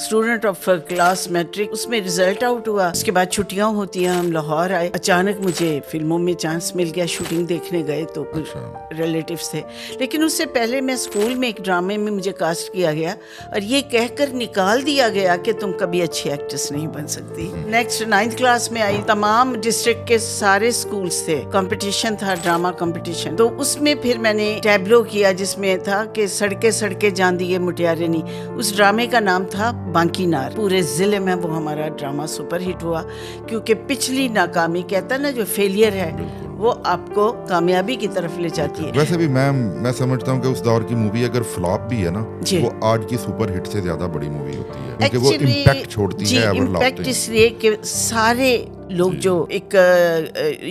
Student of class matric, उसमें result out हुआ। उसके बाद छुट्टियां होती हैं, हम लाहौर आए। अचानक मुझे फिल्मों में चांस मिल गया, शूटिंग देखने गए तो कुछ रिलेटिव्स थे। लेकिन उससे पहले मैं स्कूल में एक ड्रामे में मुझे कास्ट किया गया और ये कहकर निकाल दिया गया कि तुम कभी अच्छी एक्ट्रेस नहीं बन सकती। नेक्स्ट 9th क्लास में आई, तमाम डिस्ट्रिक्ट के सारे स्कूल्स थे, कंपटीशन था, ड्रामा कंपटीशन। तो उसमें फिर मैंने टैबलो किया जिसमें था कि सड़के सड़के जान दिए मुटियारे नी। उस ड्रामे का नाम था बांकी नार। पूरे जिले में वो हमारा ड्रामा सुपर हिट हुआ, क्योंकि पिछली नाकामी, कहता ना जो फेलियर है वो आपको कामयाबी की तरफ ले जाती है। वैसे भी मैं समझता हूँ कि उस दौर की मूवी अगर फ्लॉप भी है ना, वो आज की सुपर हिट से ज्यादा बड़ी मूवी होती है, क्योंकि वो इम्पैक्ट छोड़ती है, इम्पैक्ट इसलिए कि सारे लोग जो एक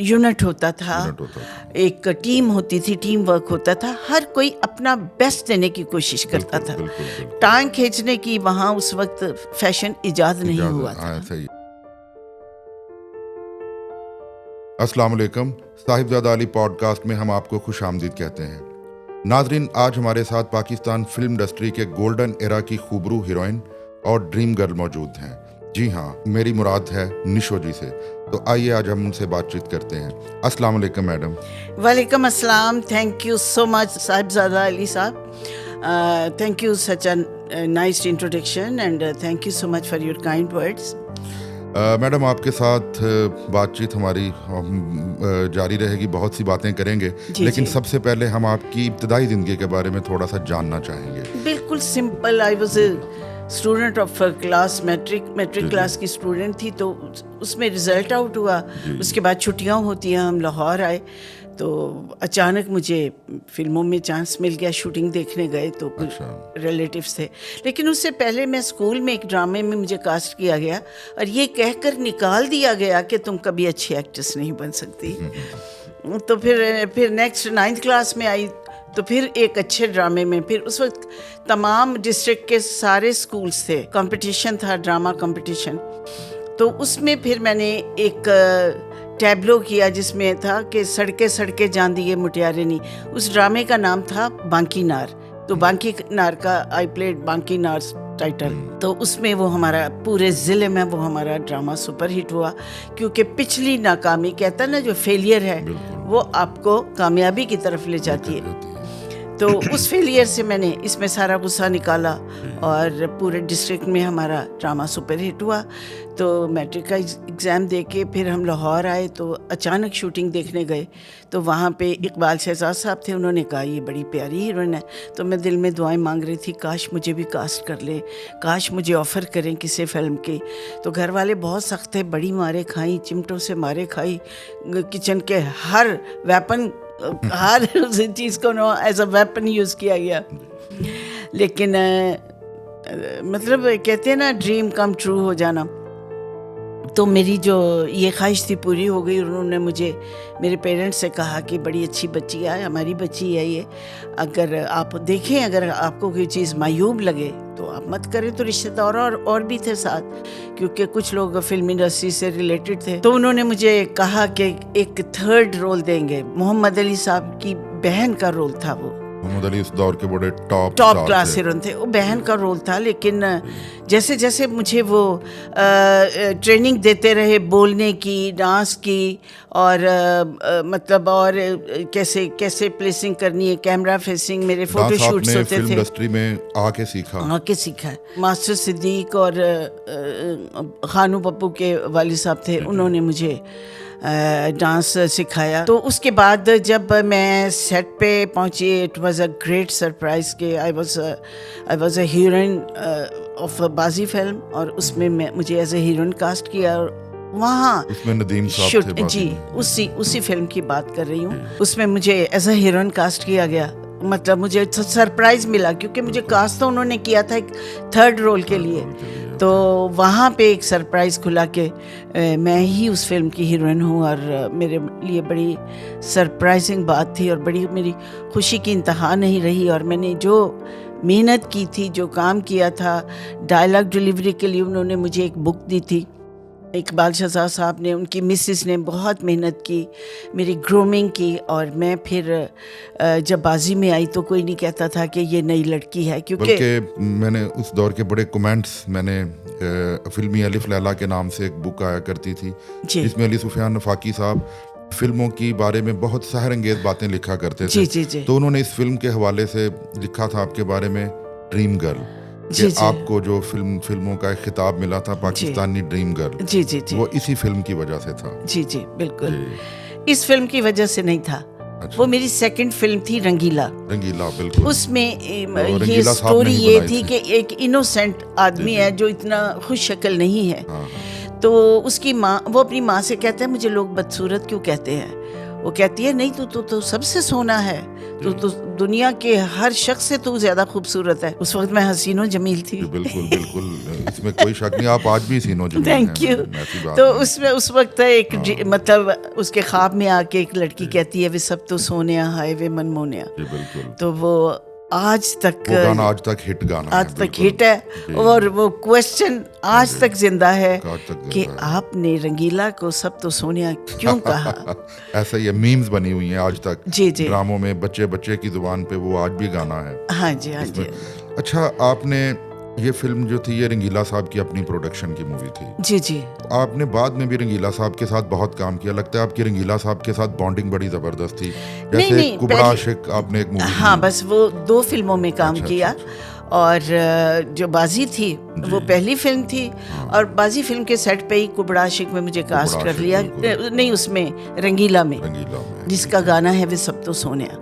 यूनिट होता था, एक टीम होती थी, टीम वर्क होता था, हर कोई अपना बेस्ट देने की कोशिश करता था। टांग खींचने की वहाँ उस वक्त फैशन इजाद नहीं हुआ था। सही। अस्सलाम वालेकुम, साहिबजादा अली पॉडकास्ट में हम आपको खुश आमदीद कहते हैं। नाजरीन, आज हमारे साथ पाकिस्तान फिल्म इंडस्ट्री के गोल्डन एरा की खूबरू हीरोइन और ड्रीम गर्ल मौजूद हैं। जी हाँ, मेरी मुराद है निशो जी से। तो आइए आज हम उनसे बातचीत करते हैं। अस्सलाम वालेकुम मैडम। वालेकुम अस्सलाम। Thank you so much Sahibzada Ali साहब। Thank you such a nice introduction and thank you so much for your kind words. Madam, आपके साथ बातचीत हमारी जारी रहेगी, बहुत सी बातें करेंगे, लेकिन सबसे पहले हम आपकी इब्तदाई ज़िंदगी के बारे में थोड़ा सा जानना चाहेंगे। बिल्कुल simple. I was student of class matric class की स्टूडेंट थी। तो उसमें रिजल्ट आउट हुआ। उसके बाद छुट्टियां होती हैं, हम लाहौर आए। तो अचानक मुझे फिल्मों में चांस मिल गया, शूटिंग देखने गए तो कुछ रिलेटिव्स थे। लेकिन उससे पहले मैं स्कूल में एक ड्रामे में मुझे कास्ट किया गया और ये कहकर निकाल दिया गया कि तुम कभी अच्छी एक्ट्रेस नहीं बन सकती। तो फिर नेक्स्ट 9th क्लास में आई, तो फिर एक अच्छे ड्रामे में, फिर उस वक्त तमाम डिस्ट्रिक्ट के सारे स्कूल्स थे, कंपटीशन था, ड्रामा कंपटीशन। तो उसमें फिर मैंने एक टैबलो किया जिसमें था कि सड़के सड़के जान दिए मुटियारे नी। उस ड्रामे का नाम था बांकी नार। तो बांकी नार का आई प्लेड बांकी नार टाइटल। तो उसमें वो हमारा पूरे ज़िले में वो हमारा ड्रामा सुपर हिट हुआ, क्योंकि पिछली नाकामी, कहता ना जो फेलियर है वो आपको कामयाबी की तरफ ले जाती है। तो उस फेलियर से मैंने इसमें सारा गुस्सा निकाला और पूरे डिस्ट्रिक्ट में हमारा ड्रामा सुपर हिट हुआ। तो मैट्रिक का एग्ज़ाम दे के फिर हम लाहौर आए। तो अचानक शूटिंग देखने गए तो वहाँ पे इकबाल शहजाद साहब थे। उन्होंने कहा ये बड़ी प्यारी हीरोइन है। तो मैं दिल में दुआएं मांग रही थी, काश मुझे भी कास्ट कर ले, काश मुझे ऑफ़र करें किसी फिल्म की। तो घर वाले बहुत सख्त थे, बड़ी मारे खाई, चिमटों से मारे खाई, किचन के हर वेपन, हर चीज़ को एज अ वेपन यूज़ किया गया। लेकिन मतलब कहते हैं ना ड्रीम कम ट्रू हो जाना। तो मेरी जो ये ख्वाहिश थी पूरी हो गई। उन्होंने मुझे, मेरे पेरेंट्स से कहा कि बड़ी अच्छी बच्ची है, हमारी बच्ची है ये, अगर आप देखें, अगर आपको कोई चीज़ मायूब लगे तो आप मत करें। तो रिश्तेदार और भी थे साथ, क्योंकि कुछ लोग फिल्म इंडस्ट्री से रिलेटेड थे। तो उन्होंने मुझे कहा कि एक थर्ड रोल देंगे। मोहम्मद अली साहब की बहन का रोल था वो। मोहम्मद अली उस दौर के बड़े टॉप क्लास हीरोइन थे। वो बहन का रोल था। लेकिन जैसे जैसे मुझे वो ट्रेनिंग देते रहे बोलने की, डांस की, और मतलब और कैसे कैसे प्लेसिंग करनी है, कैमरा फेसिंग, मेरे फोटो शूट्स होते थे। फिल्म इंडस्ट्री में आके सीखा। मास्टर सिद्दीक और खानू पप्पू के वालिद साहब थे, उन्होंने मुझे डांस सिखाया। तो उसके बाद जब मैं सेट पे पहुंची, it was a great surprise कि I was a heroine of Baazi film, और उसमें मुझे एज ए हीरोइन कास्ट किया। और वहाँ उसमें नदीम साहब थे। जी, उसी फिल्म की बात कर रही हूँ। उसमें मुझे एज ए हीरोइन कास्ट किया गया। मतलब मुझे सरप्राइज मिला, क्योंकि मुझे कास्ट तो उन्होंने किया था एक थर्ड रोल के लिए। तो वहाँ पे एक सरप्राइज़ खुला कि मैं ही उस फिल्म की हीरोइन हूँ, और मेरे लिए बड़ी सरप्राइजिंग बात थी और बड़ी मेरी खुशी की इंतहा नहीं रही। और मैंने जो मेहनत की थी, जो काम किया था, डायलॉग डिलीवरी के लिए उन्होंने मुझे एक बुक दी थी इकबाल शहज़ाद साहब ने, उनकी मिसेस ने बहुत मेहनत की, मेरी ग्रूमिंग की, और मैं फिर जब बाजी में आई तो कोई नहीं कहता था कि ये नई लड़की है, क्योंकि बल्कि मैंने उस दौर के बड़े कमेंट्स मैंने फिल्मी अलिफ लैला के नाम से एक बुक आया करती थी जिसमें अली सुफियान नफाकी साहब फिल्मों की बारे में बहुत सहरंगेज बातें लिखा करते थे। जी। तो उन्होंने इस फिल्म के हवाले से लिखा था आपके बारे में ड्रीम गर्ल, कि आपको जो फिल्मों का एक खिताब मिला था पाकिस्तानी ड्रीम गर्ल, जी वो इसी फिल्म की वजह से था। जी बिल्कुल इस फिल्म की वजह से नहीं था। अच्छा। वो मेरी सेकंड फिल्म थी रंगीला, बिल्कुल। उसमें ये स्टोरी ये थी कि एक इनोसेंट आदमी है जो इतना खुश शक्ल नहीं है। तो उसकी माँ, वो अपनी माँ से कहता है मुझे लोग बदसूरत क्यों कहते हैं। वो कहती है नहीं, तू तो सबसे सोना है, तू तो दुनिया के हर शख्स से तू ज्यादा खूबसूरत है। उस वक्त मैं हसीनो जमील थी। बिल्कुल इसमें कोई शक नहीं, आप आज भी हसीनो जमील हैं। Thank you. तो उसमें उस वक्त एक मतलब उसके ख्वाब में आके एक लड़की कहती है वे सब तो सोनिया हाय वे मनमोनिया। तो वो आज तक हिट है और वो क्वेश्चन आज तक जिंदा है कि आपने रंगीला को सब तो सोनिया क्यों कहा। ऐसा ही मीम्स बनी हुई हैं आज तक ड्रामों में, बच्चे की जुबान पे वो आज भी गाना है। हाँ जी। अच्छा, आपने ये फिल्म जो थी ये रंगीला साहब की अपनी प्रोडक्शन की मूवी थी। जी आपने बाद में भी रंगीला साहब के साथ बहुत काम किया, लगता है आपकी रंगीला साहब के साथ बॉन्डिंग बड़ी जबरदस्त थी। जैसे कुबड़ा आशिक आपने एक मूवी, हाँ बस वो 2 फिल्मों में काम किया। और जो बाजी थी वो पहली फिल्म थी, और बाजी फिल्म के सेट पे ही कुबड़ा आशिक में मुझे कास्ट कर लिया, नहीं उसमें रंगीला में जिसका गाना है वे सब तो सोनिया,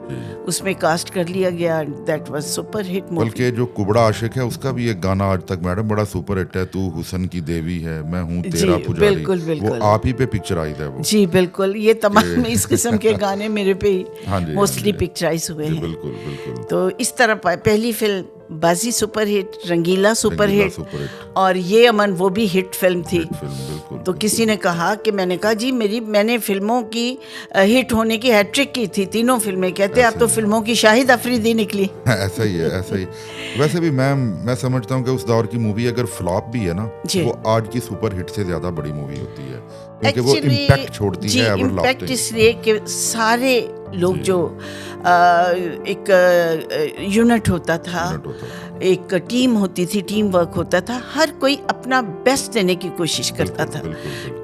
उसमें कास्ट कर लिया गया। That was super hit movie. बल्कि जो कुबड़ा आशिक है उसका भी एक गाना आज तक मैडम बड़ा सुपर हिट है, तू हुसन की देवी है मैं हूँ तेरा पुजारी। बिल्कुल वो आप ही पे पिक्चराइज है वो। जी बिल्कुल, ये तमाम इस किस्म के गाने मेरे पे ही मोस्टली पिक्चराइज हुए हैं। बिल्कुल। तो इस तरह पहली फिल्म बाजी सुपर हिट, रंगीला सुपर हिट, और ये अमन वो भी हिट फिल्म थी। तो किसी ने कहा कि मैंने कहा जी मैंने फिल्मों की हिट होने की हैट्रिक की थी, 3 फिल्में। कहते आप तो फिल्मों की शाहिद अफरीदी निकली। ऐसा ही है। वैसे भी मैं समझता हूँ कि उस दौर की मूवी अगर फ्लॉप भी है ना, वो आज की सुपर हिट से ज्यादा बड़ी मूवी होती है, क्योंकि वो इम्पैक्ट छोड़ती है। इम्पैक्ट इसलिए कि सारे लोग जो एक यूनिट होता था, एक टीम होती थी, टीम वर्क होता था, हर कोई अपना बेस्ट देने की कोशिश करता था।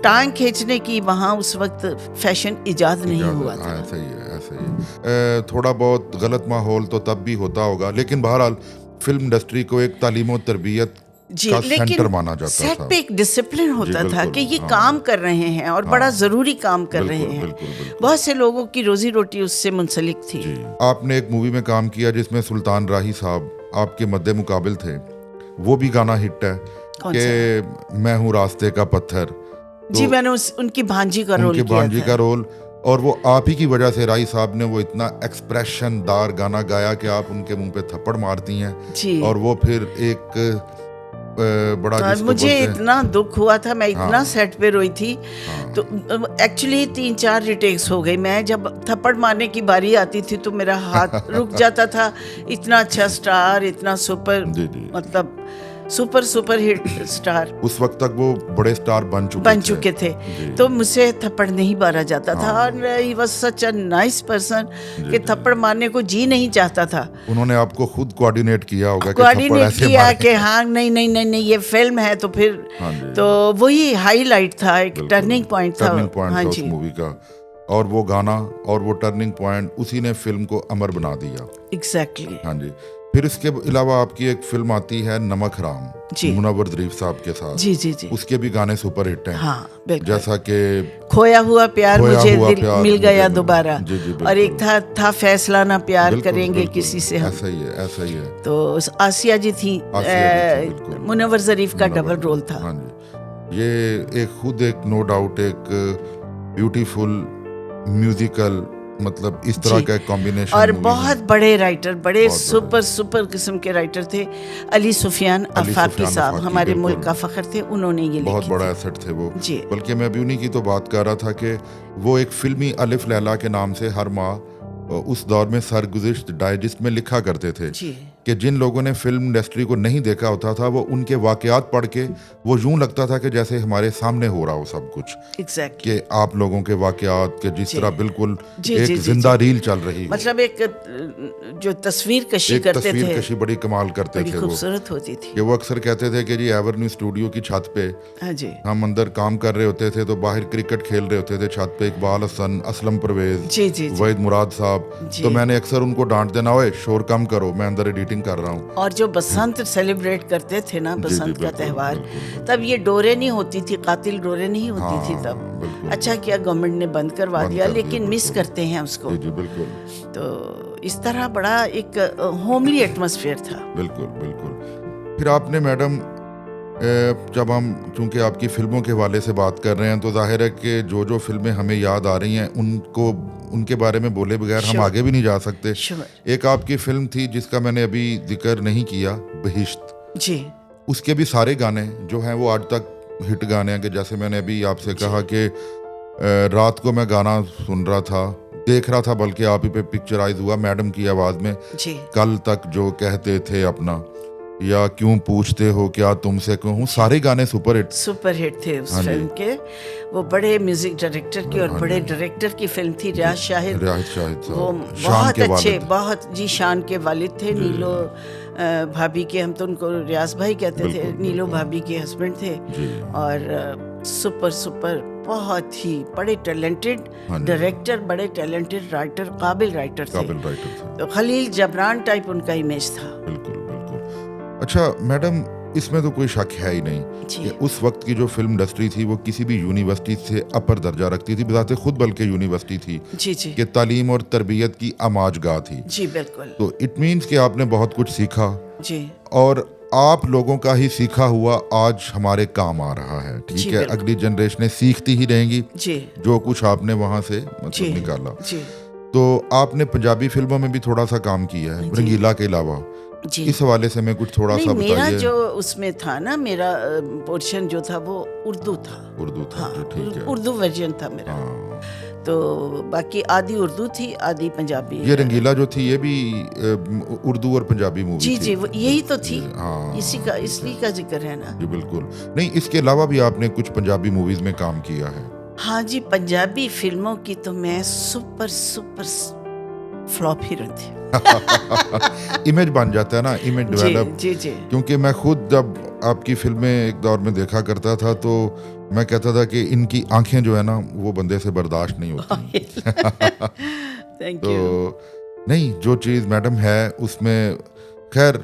टांग खींचने की वहाँ उस वक्त फैशन इजाद नहीं हुआ था। ऐसा ही है। थोड़ा बहुत गलत माहौल तो तब भी होता होगा, लेकिन बहरहाल फिल्म इंडस्ट्री को एक तालीम और तरबियत का सेंटर माना जाता था। सेट पे एक डिसिप्लिन होता था कि ये काम कर रहे हैं और बड़ा जरूरी काम कर रहे हैं। बहुत से लोगों की रोजी रोटी उससे मुंसलिक थी। आपने एक मूवी में काम किया जिसमें सुल्तान राही साहब आपके मद्दे मुकाबिल थे, वो भी गाना हिट है कि मैं हूँ रास्ते का पत्थर। जी मैंने उनकी भांजी का रोल और वो आप ही की वजह से राही साहब ने वो इतना एक्सप्रेशन दार गाना गाया कि आप उनके मुंह पे थप्पड़ मारती हैं। और वो फिर एक बड़ा मुझे इतना दुख हुआ था, मैं इतना सेट पे रोई थी। तो एक्चुअली 3-4 रिटेक्स हो गई। मैं जब थप्पड़ मारने की बारी आती थी तो मेरा हाथ रुक जाता था। इतना अच्छा स्टार, इतना सुपर, मतलब सुपर हिट स्टार, उस वक्त तक वो बड़े स्टार बन चुके थे। तो मुझसे थप्पड़ नहीं मारा जाता था। और he was such a nice person कि थप्पड़ मारने को जी नहीं चाहता था। उन्होंने आपको खुद कोऑर्डिनेट किया होगा कि हाँ नहीं ये फिल्म है। तो फिर तो वही हाईलाइट था, एक टर्निंग पॉइंट था उस मूवी का। और वो गाना और वो टर्निंग पॉइंट उसी ने फिल्म को अमर बना दिया। एग्जैक्टली। हाँ जी। फिर इसके अलावा आपकी एक फिल्म आती है नमक हराम, मुनव्वर ज़रीफ साहब के साथ। जी। उसके भी गाने सुपर हिट हैं। हाँ, जैसा कि खोया हुआ प्यार मुझे मिल गया दोबारा, और एक था फैसला ना प्यार करेंगे किसी से हम। ऐसा ही है। तो आसिया जी थी, मुनव्वर ज़रीफ का डबल रोल था। हाँ जी। ये एक खुद एक नो डाउट एक ब्यूटीफुल म्यूजिकल, मतलब इस तरह का कॉम्बिनेशन। और बहुत बड़े राइटर, बड़े सुपर किस्म के राइटर थे। अली सुफियान आफाकी साहब हमारे मुल्क का फख्र थे, उन्होंने ये बहुत बड़ा एसेट थे वो। बल्कि मैं अभी उन्हीं की तो बात कर रहा था कि वो एक फिल्मी अलिफ लैला के नाम से हर माह उस दौर में सरगुज़िश्त डाइजेस्ट में लिखा करते थे कि जिन लोगों ने फिल्म इंडस्ट्री को नहीं देखा होता था वो उनके वाकयात पढ़ के वो यूं लगता था कि जैसे हमारे सामने हो रहा हो सब कुछ। एग्जैक्टली कि आप लोगों के वाकयात के जिस जी। तरह बिल्कुल जी, एक जी, जी, जिंदा जी। रील चल रही हो। मतलब एक जो तस्वीर कशी एक करते तस्वीर थे कशी बड़ी कमाल करते बड़ी थे वो, खूबसूरत होती थी। कि वो अक्सर कहते थे कि जी एवरन्यू स्टूडियो की छत पे हाँ जी हम अंदर काम कर रहे होते थे तो बाहर क्रिकेट खेल रहे होते थे छत पे, इकबाल हसन, असलम परवेज, जी जी जी वहीद मुराद साहब, जी। तो मैंने अक्सर उनको डांट देना, ओए शोर कम करो मैं अंदर एडिटिंग कर रहा हूँ। और जो बसंत सेलिब्रेट करते थे ना, जी, बसंत का बिल्कुल, त्योहार, बिल्कुल, तब ये डोरे नहीं होती थी, कातिल डोरे नहीं होती थी हाँ, तब। बिल्कुल। अच्छा किया गवर्नमेंट ने बंद करवा बंद दिया, कर दिया, लेकिन मिस बिल्कुल। करते हैं उसको। जी जी बिल्कुल तो इस तरह बड़ा एक होमली एटमॉस्फेयर था। बिल्कुल बिल्कुल। फिर आपने मैडम जब हम चूंकि आपकी फिल्मों के हवाले से बात कर रहे हैं तो जाहिर है कि जो जो फिल्में हमें याद आ रही हैं उनको उनके बारे में बोले बगैर हम Sure. आगे भी नहीं जा सकते। Sure. एक आपकी फिल्म थी जिसका मैंने अभी जिक्र नहीं किया, बहिश्त, जी उसके भी सारे गाने जो हैं वो आज तक हिट गाने हैं। कि जैसे मैंने अभी आपसे कहा कि रात को मैं गाना सुन रहा था, देख रहा था, बल्कि आप ही पे पिक्चराइज हुआ मैडम की आवाज़ में, जी कल तक जो कहते थे अपना, या क्यों पूछते हो क्या तुमसे कहूँ, सारे गाने सुपर हिट थे उस हाँ जी। फिल्म के। वो बड़े म्यूजिक डायरेक्टर की और हाँ बड़े जी। डायरेक्टर की फिल्म थी। रियाज शाहिद शाहिद वो साहब, शान बहुत के अच्छे, वालिद। बहुत जी शान के वालिद थे। नीलो भाभी के, हम तो उनको रियाज भाई कहते थे, बिल्कुल, नीलो बिल्कुल। भाभी के हस्बैंड थे। जी और सुपर सुपर बहुत ही बड़े टैलेंटेड हाँ जी। डायरेक्टर, बड़े टैलेंटेड राइटर, काबिल राइटर थे। काबिल राइटर थे, तो खलील जबरान टाइप उनका इमेज था। बिल्कुल बिल्कुल। अच्छा मैडम, इसमें तो कोई शक है ही नहीं जी। कि उस वक्त की जो फिल्म इंडस्ट्री थी वो किसी भी यूनिवर्सिटी से अपर दर्जा रखती थी, बजाते खुद बल्कि यूनिवर्सिटी थी जी जी कि तालीम और तरबियत की आमाजगाह थी। जी बिल्कुल तो इट मीन्स कि आपने बहुत कुछ सीखा जी और आप लोगों का ही सीखा हुआ आज हमारे काम आ रहा है। जी, ठीक है, बिल्कुल। अगली जनरेशनें सीखती ही रहेंगी जी जो कुछ आपने वहां से जी मतलब निकाला। जी तो आपने पंजाबी फिल्मों में भी थोड़ा सा काम किया है, जी। रंगीला के अलावा। जी इस हवाले से मैं कुछ थोड़ा नहीं, सा मेरा बताइए। जो उसमें था ना, मेरा पोर्शन जो था वो उर्दू था। उर्दू था हाँ, जो, ठीक है। उर्दू वर्जन था मेरा। हाँ। तो बाकी आधी उर्दू थी, आधी पंजाबी। ये रंगीला जो थी ये भी उर्दू और पंजाबी मूवी जी थी। जी यही तो थी। हाँ, इसी का, इसलिए का जिक्र है ना। जी बिल्कुल। नहीं, इसके अलावा भी आपने कुछ पंजाबी मूवीज में काम किया है। हाँ जी, पंजाबी फिल्मों की तो मैं सुपर सुपर फ्लॉप हीरो थी। इमेज बन जाता है ना, इमेज जी डेवलप। जी जी क्योंकि मैं खुद जब आपकी फिल्में एक दौर में देखा करता था तो मैं कहता था कि इनकी आंखें जो है ना वो बंदे से बर्दाश्त नहीं होती। थैंक तो यू। नहीं, जो चीज़ मैडम है उसमें खैर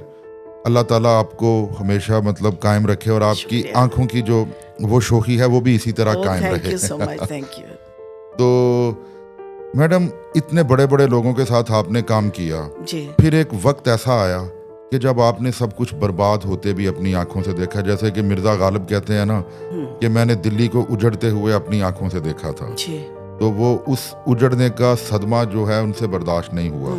अल्लाह ताला आपको हमेशा मतलब कायम रखे और आपकी शुक्रिया। आंखों की जो वो शोखी है वो भी इसी तरह कायम थैंक रहे। You so much, thank you. तो मैडम, इतने बड़े बड़े लोगों के साथ आपने काम किया, जी फिर एक वक्त ऐसा आया कि जब आपने सब कुछ बर्बाद होते भी अपनी आंखों से देखा, जैसे कि मिर्जा गालिब कहते हैं ना कि मैंने दिल्ली को उजड़ते हुए अपनी आंखों से देखा था। जी तो वो उस उजड़ने का सदमा जो है उनसे बर्दाश्त नहीं हुआ।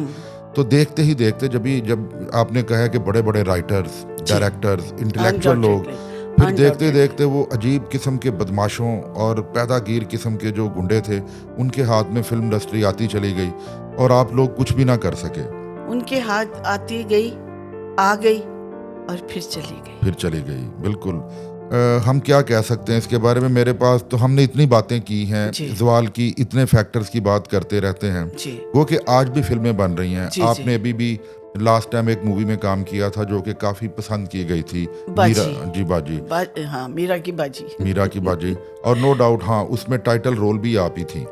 तो देखते ही देखते जब आपने कहा कि बड़े बड़े राइटर्स, डायरेक्टर्स, इंटेलेक्चुअल लोग, फिर देखते देखते वो अजीब किस्म के बदमाशों और पैदागीर किस्म के जो गुंडे थे उनके हाथ में फिल्म इंडस्ट्री आती चली गई और आप लोग कुछ भी ना कर सके। उनके हाथ आती गई, आ गई और फिर चली गई। बिल्कुल। हम क्या कह सकते हैं इसके बारे में, मेरे पास तो हमने इतनी बातें की हैं, जी। जवाल की इतने फैक्टर्स की बात करते रहते हैं जी वो कि आज भी फिल्में बन रही हैं। जी, आपने जी। अभी भी लास्ट टाइम एक मूवी में काम किया था जो कि काफी पसंद की गई थी, बाजी। मीरा जी बाजी, हाँ, मीरा की बाजी। मीरा की बाजी। और नो डाउट हाँ, उसमें टाइटल रोल भी आप ही थी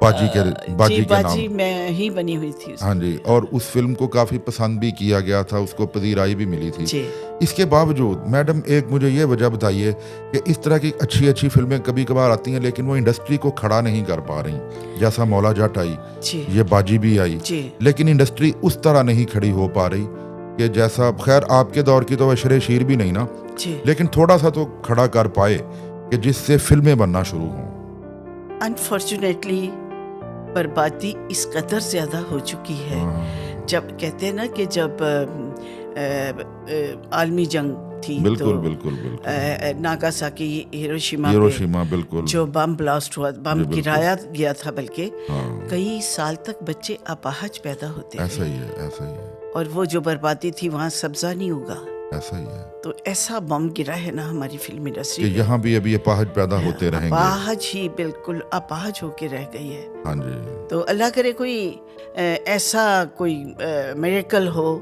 बाजी के जी, नाम। बाजी मैं ही बनी हुई थी उसमें। हाँ जी, और उस फिल्म को काफी पसंद भी किया गया था, उसको पजीराई भी मिली थी। जी इसके बावजूद मैडम एक मुझे ये वजह बताइए कि इस तरह की अच्छी अच्छी फिल्में कभी कभार आती हैं लेकिन वो इंडस्ट्री को खड़ा नहीं कर पा रही। जैसा मौला जट आई, जी ये बाजी भी आई, जी लेकिन इंडस्ट्री उस तरह नहीं खड़ी हो पा रही कि जैसा, खैर आपके दौर की तो अशरे शीर भी नहीं ना, जी। लेकिन थोड़ा सा तो खड़ा कर पाए कि जिससे फिल्में बनना शुरू हों। अनफॉर्चुनेटली बर्बादी इस कदर ज्यादा हो चुकी है। जब कहते हैं ना कि जब आलमी जंग थी, बिल्कुल तो बिल्कुल बिल्कुल नागासाकी, हिरोशिमा पे हिरोशिमा, बिल्कुल जो बम ब्लास्ट हुआ, बम बिल्कुल। गिराया गया था, बल्कि हाँ, कई साल तक बच्चे अपाहज पैदा होते ऐसा थे। ही है, ऐसा ही है। और वो जो बर्बादी थी वहाँ सब्जा नहीं होगा। ऐसा ही है। तो ऐसा बम गिरा है ना हमारी फिल्म इंडस्ट्री कि यहाँ भी अभी अपाहज पैदा होते रहेंगे। अपाहज ही, बिल्कुल अपाहज होके रह गई है। हाँ जी। तो अल्लाह करे कोई ऐसा कोई मिरेकल हो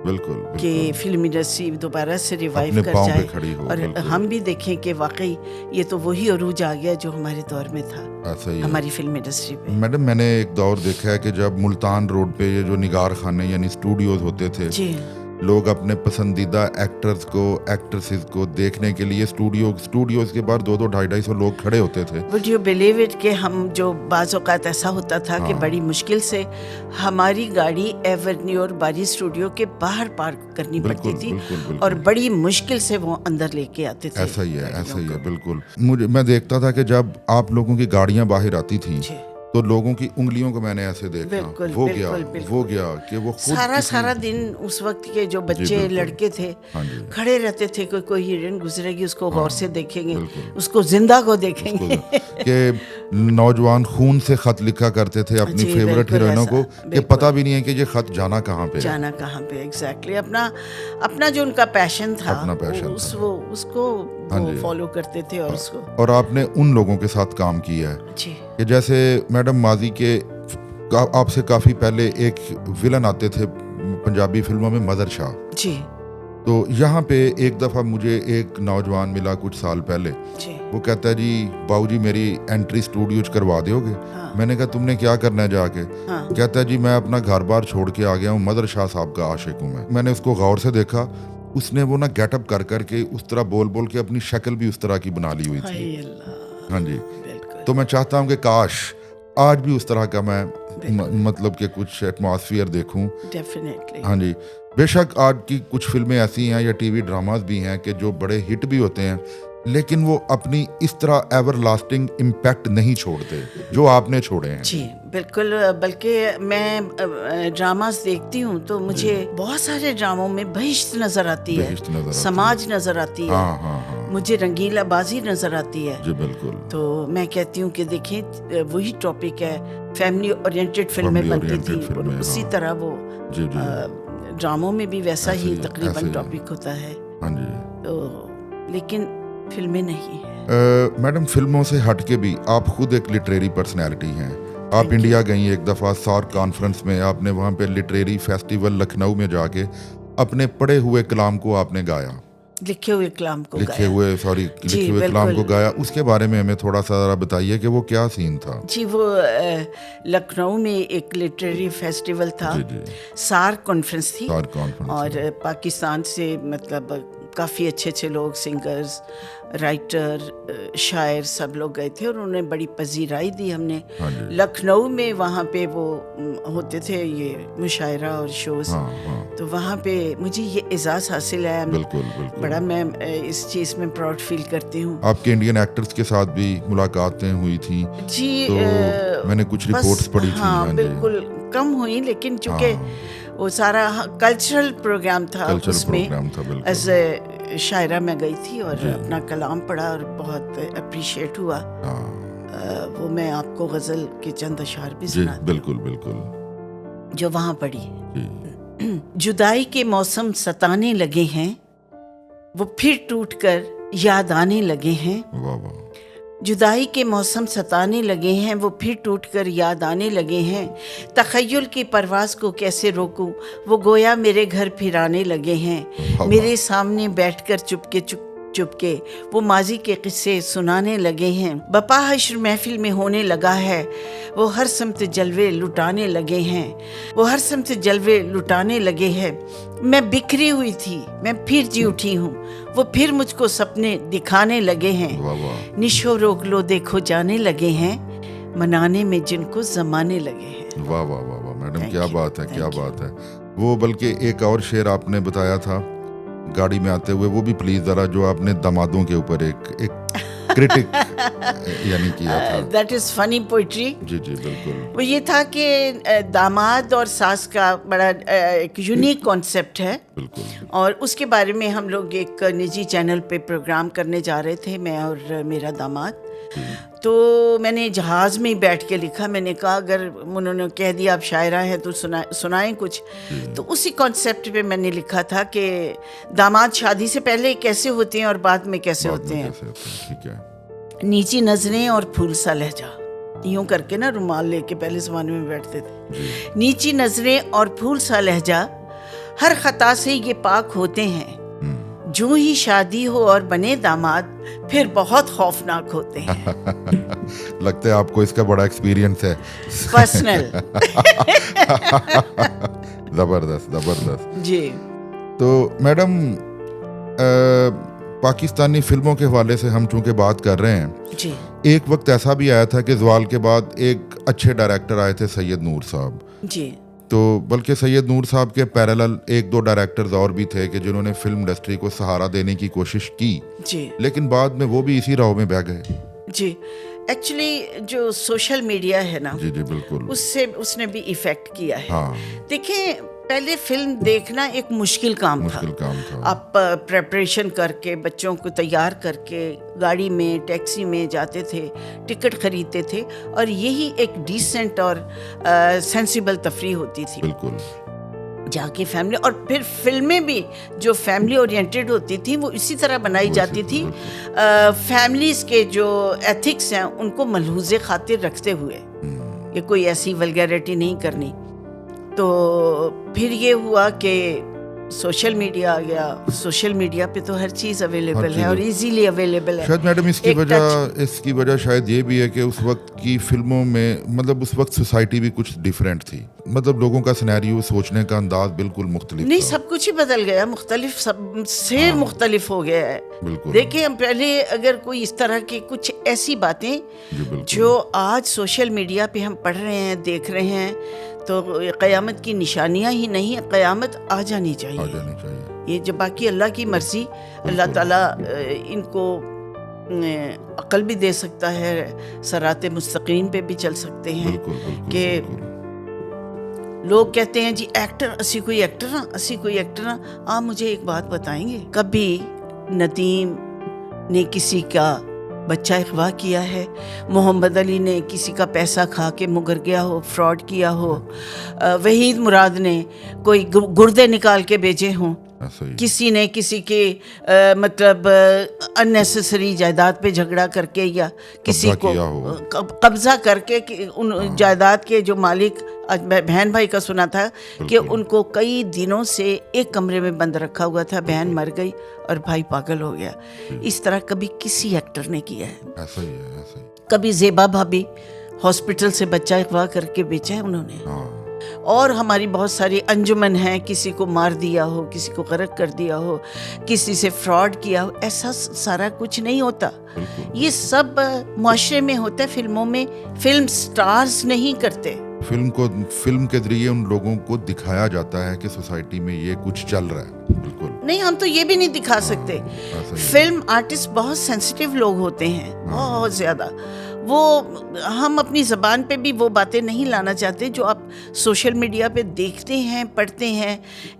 बिल्कुल, कि फिल्म इंडस्ट्री दोबारा से रिवाइव अपने कर पाँव पे जाए खड़ी हो, और बिल्कुल। हम भी देखें कि वाकई ये तो वही अरूज आ गया जो हमारे दौर में था, ऐसा ही है। हमारी फिल्म इंडस्ट्री पे। मैडम मैंने एक दौर देखा है कि जब मुल्तान रोड पे ये जो निगार खाने यानी स्टूडियोज होते थे, जी लोग अपने पसंदीदा एक्टर्स को एक्ट्रेसेस को देखने के लिए स्टूडियोज के बाहर 200 250 लोग खड़े होते थे। वुड यू बिलीव इट कि हम जो बाज़ औक़ात ऐसा होता था कि बड़ी मुश्किल से हमारी गाड़ी एवेन्यू और बारी स्टूडियो के बाहर पार्क करनी पड़ती थी, बिल्कुल। और बड़ी मुश्किल से वो अंदर लेके आते थे। ऐसा ही है, ऐसा ही है, बिल्कुल। मैं देखता था कि जब आप लोगों की गाड़ियां बाहर आती थी तो लोगों की उंगलियों को मैंने ऐसे देखा, बिल्कुल, वो बिल्कुल, गया वो गया कि वो खुद सारा दिन उस वक्त के जो बच्चे लड़के थे हाँ जी। खड़े रहते थे, कोई हीरोइन गुजरेगी उसको गौर से देखेंगे, उसको जिंदा को देखेंगे कि नौजवान खून से खत लिखा करते थे अपनी फेवरेट हीरोइनों को कि पता भी नहीं है कि ये खत जाना कहाँ पे एग्जैक्टली अपना जो उनका पैशन था, अपना पैशन उसको फॉलो करते थे और उसको। और आपने उन लोगों के साथ काम किया है जी कि जैसे मैडम माजी के आपसे काफी पहले एक विलन आते थे पंजाबी फिल्मों में, मदर शाह जी। तो यहाँ पे एक दफ़ा मुझे एक नौजवान मिला कुछ साल पहले जी। वो कहता है जी बाबूजी मेरी एंट्री स्टूडियो करवा दोगे? हाँ। मैंने कहा तुमने क्या करना है जाके? हाँ। कहता है जी मैं अपना घर बार छोड़ के आ गया हूँ, मदर शाह साहब का आशिक हूँ मैं। मैंने उसको गौर से देखा, उसने वो ना गेटअप कर करके उस तरह बोल बोल के अपनी शक्ल भी उस तरह की बना ली हुई थी। हाँ जी। तो मैं चाहता हूँ कि काश आज भी उस तरह का मैं मतलब कि कुछ एटमॉस्फेयर देखूं। डेफिनेटली। हाँ जी। बेशक आज की कुछ फिल्में ऐसी हैं या टीवी ड्रामास भी हैं कि जो बड़े हिट भी होते हैं, लेकिन वो अपनी इस तरह एवर लास्टिंग इम्पैक्ट नहीं छोड़ते जो आपने छोड़े हैं। जी बिल्कुल। बल्कि मैं ड्रामास देखती हूँ तो मुझे बहुत सारे ड्रामों में बहिश्त नजर आती है, समाज नजर आती है। हाँ। मुझे रंगीला बाजी नजर आती है। जी बिल्कुल। तो मैं कहती हूँ कि देखें वही टॉपिक है, फैमिली ओरिएंटेड फिल्में बनती थी, उसी तरह वो ड्रामों में भी वैसा ही तकरीबन टॉपिक होता है। हाँ जी। तो लेकिन फिल्में नहीं है। मैडम फिल्मों से हट के भी आप खुद एक लिटरेरी पर्सनैलिटी हैं। आप इंडिया गई एक दफ़ा सार्क कॉन्फ्रेंस में, आपने वहाँ पे लिटरेरी फेस्टिवल लखनऊ में जाके अपने पढ़े हुए कलाम को आपने गाया, लिखे हुए कलाम को गाया। उसके बारे में हमें थोड़ा सा बताइए कि वो क्या सीन था? जी वो लखनऊ में एक लिटरेरी फेस्टिवल था, सार्क कॉन्फ्रेंस थी, और पाकिस्तान से मतलब काफ़ी अच्छे लोग, सिंगर्स, राइटर, शायर, सब लोग गए थे और उन्होंने बड़ी पजीराई दी। हमने लखनऊ में वहाँ पे वो होते थे ये मुशायरा और शोज़, तो वहाँ पे मुझे ये एजाज़ हासिल है। बिल्कुल। बड़ा मैं इस चीज़ में प्राउड फील करती हूँ। आपके इंडियन एक्टर्स के साथ भी मुलाकातें हुई थी जी, तो मैंने कुछ रिपोर्ट्स पढ़ी थी। हाँ बिल्कुल कम हुई, लेकिन चूँकि वो सारा कल्चरल प्रोग्राम था, उसमें एज ए शायरा मैं गई थी और अपना कलाम पढ़ा और बहुत अप्रिशिएट हुआ। वो मैं आपको गज़ल के चंद अशार भी सुना। बिल्कुल जो वहाँ पढ़ी। जुदाई के मौसम सताने लगे हैं, वो फिर टूटकर याद आने लगे हैं। वाह। जुदाई के मौसम सताने लगे हैं, वो फिर टूटकर याद आने लगे हैं। तख़य्युल की परवाज़ को कैसे रोकूं, वो गोया मेरे घर फिर आने लगे हैं। मेरे सामने बैठकर चुपके वो माजी के किस्से सुनाने लगे हैं। बपा हश्र महफिल में होने लगा है, वो हर समत जलवे लुटाने लगे हैं। मैं बिखरी हुई थी, मैं फिर जी उठी हूँ, वो फिर मुझको सपने दिखाने लगे हैं। निशो रोक लो देखो जाने लगे हैं, मनाने में जिनको जमाने लगे हैं। वाह मैडम, क्या बात है। वो बल्कि एक और शेर आपने बताया था गाड़ी में आते हुए, वो भी प्लीज जरा, जो आपने दामादों के ऊपर एक क्रिटिक यानी किया था। That is funny poetry. जी बिल्कुल। वो ये था कि दामाद और सास का बड़ा एक यूनिक कॉन्सेप्ट है। बिल्कुल। और उसके बारे में हम लोग एक निजी चैनल पे प्रोग्राम करने जा रहे थे, मैं और मेरा दामाद। तो मैंने जहाज़ में ही बैठ के लिखा। मैंने कहा अगर उन्होंने कह दिया आप शायरा हैं तो सुनाएं कुछ। तो उसी कॉन्सेप्ट पे मैंने लिखा था कि दामाद शादी से पहले कैसे होते हैं और बाद में कैसे होते हैं। ठीक है। नीची नजरें और फूल सा लहजा, यूं करके ना रुमाल लेके पहले ज़माने में बैठते थे। नीची नजरें और फूल सा लहजा, हर खता से ये पाक होते हैं। जो ही शादी हो और बने दामाद, फिर बहुत खौफनाक होते हैं। लगता है आपको इसका बड़ा एक्सपीरियंस है। पर्सनल। जबरदस्त जी। तो मैडम, पाकिस्तानी फिल्मों के हवाले से हम चूंकि बात कर रहे हैं जी, एक वक्त ऐसा भी आया था कि ज़वाल के बाद एक अच्छे डायरेक्टर आए थे, सैयद नूर साहब जी। तो बल्कि सैयद नूर साहब के पैरेलल एक दो डायरेक्टर्स और भी थे कि जिन्होंने फिल्म इंडस्ट्री को सहारा देने की कोशिश की जी, लेकिन बाद में वो भी इसी राह में बह गए। जी। एक्चुअली जो सोशल मीडिया है ना, जी जी बिल्कुल, उसने भी इफेक्ट किया है। हाँ। देखें, पहले फिल्म देखना एक मुश्किल काम था। आप प्रेपरेशन करके बच्चों को तैयार करके गाड़ी में टैक्सी में जाते थे, टिकट खरीदते थे और यही एक डिसेंट और सेंसिबल तफरीह होती थी। बिल्कुल। जाके फैमिली, और फिर फिल्में भी जो फैमिली ओरिएंटेड होती थी वो इसी तरह बनाई जाती थी, फैमिलीज़ के जो एथिक्स हैं उनको मलहूज़े खातिर रखते हुए, ये कोई ऐसी वल्गैरिटी नहीं करनी। तो फिर ये हुआ कि सोशल मीडिया आ गया। सोशल मीडिया पे तो हर चीज़ अवेलेबल है और इजीली अवेलेबल है। शायद मैडम इसकी वजह शायद ये भी है कि उस वक्त की फिल्मों में मतलब उस वक्त सोसाइटी भी कुछ डिफरेंट थी, मतलब लोगों का सिनेरियो, सोचने का अंदाज बिल्कुल मुख्तलिफ नहीं, था। सब कुछ ही बदल गया, मुख्तलिफ सबसे मुख्तलिफ हो गया है। बिल्कुल। देखिए, हम पहले अगर कोई इस तरह की कुछ ऐसी बातें जो आज सोशल मीडिया पे हम पढ़ रहे हैं, देख रहे हैं, तो क़यामत की निशानियां ही नहीं, क़यामत आ जानी चाहिए। ये जब बाकी अल्लाह की मर्जी, अल्लाह ताला इनको अक्ल भी दे सकता है, सराते मुस्तकीम पे भी चल सकते हैं। कि लोग कहते हैं जी एक्टर, असी कोई एक्टर ना। आप मुझे एक बात बताएंगे, कभी नदीम ने किसी का बच्चा अगवा किया है, मोहम्मद अली ने किसी का पैसा खा के मुकर गया हो, फ्रॉड किया हो, वहीद मुराद ने कोई गुर्दे निकाल के भेजे हों, किसी ने किसी के मतलब अननेसेसरी जायदाद पे झगड़ा करके या किसी को कब्जा करके उन जायदाद के जो मालिक, आज बहन भाई का सुना था कि उनको कई दिनों से एक कमरे में बंद रखा हुआ था, बहन मर गई और भाई पागल हो गया। इस तरह कभी किसी एक्टर ने किया है? ऐसा ही है। कभी ज़ेबा भाभी हॉस्पिटल से बच्चा अगवा करके बेचा है उन्होंने। और हमारी बहुत सारी अंजुमन हैं, किसी को मार दिया हो, किसी को गर्क कर दिया हो, किसी से फ्रॉड किया हो। ऐसा सारा कुछ नहीं होता, ये सब मुआशरे में होता है, फिल्मों में फिल्म स्टार्स नहीं करते। फिल्म के जरिए उन लोगों को दिखाया जाता है कि सोसाइटी में ये कुछ चल रहा है। बिल्कुल नहीं, हम तो ये भी नहीं दिखा सकते। फिल्म आर्टिस्ट बहुत सेंसिटिव लोग होते हैं, बहुत ज़्यादा। वो हम अपनी ज़बान पे भी वो बातें नहीं लाना चाहते जो आप सोशल मीडिया पे देखते हैं, पढ़ते हैं।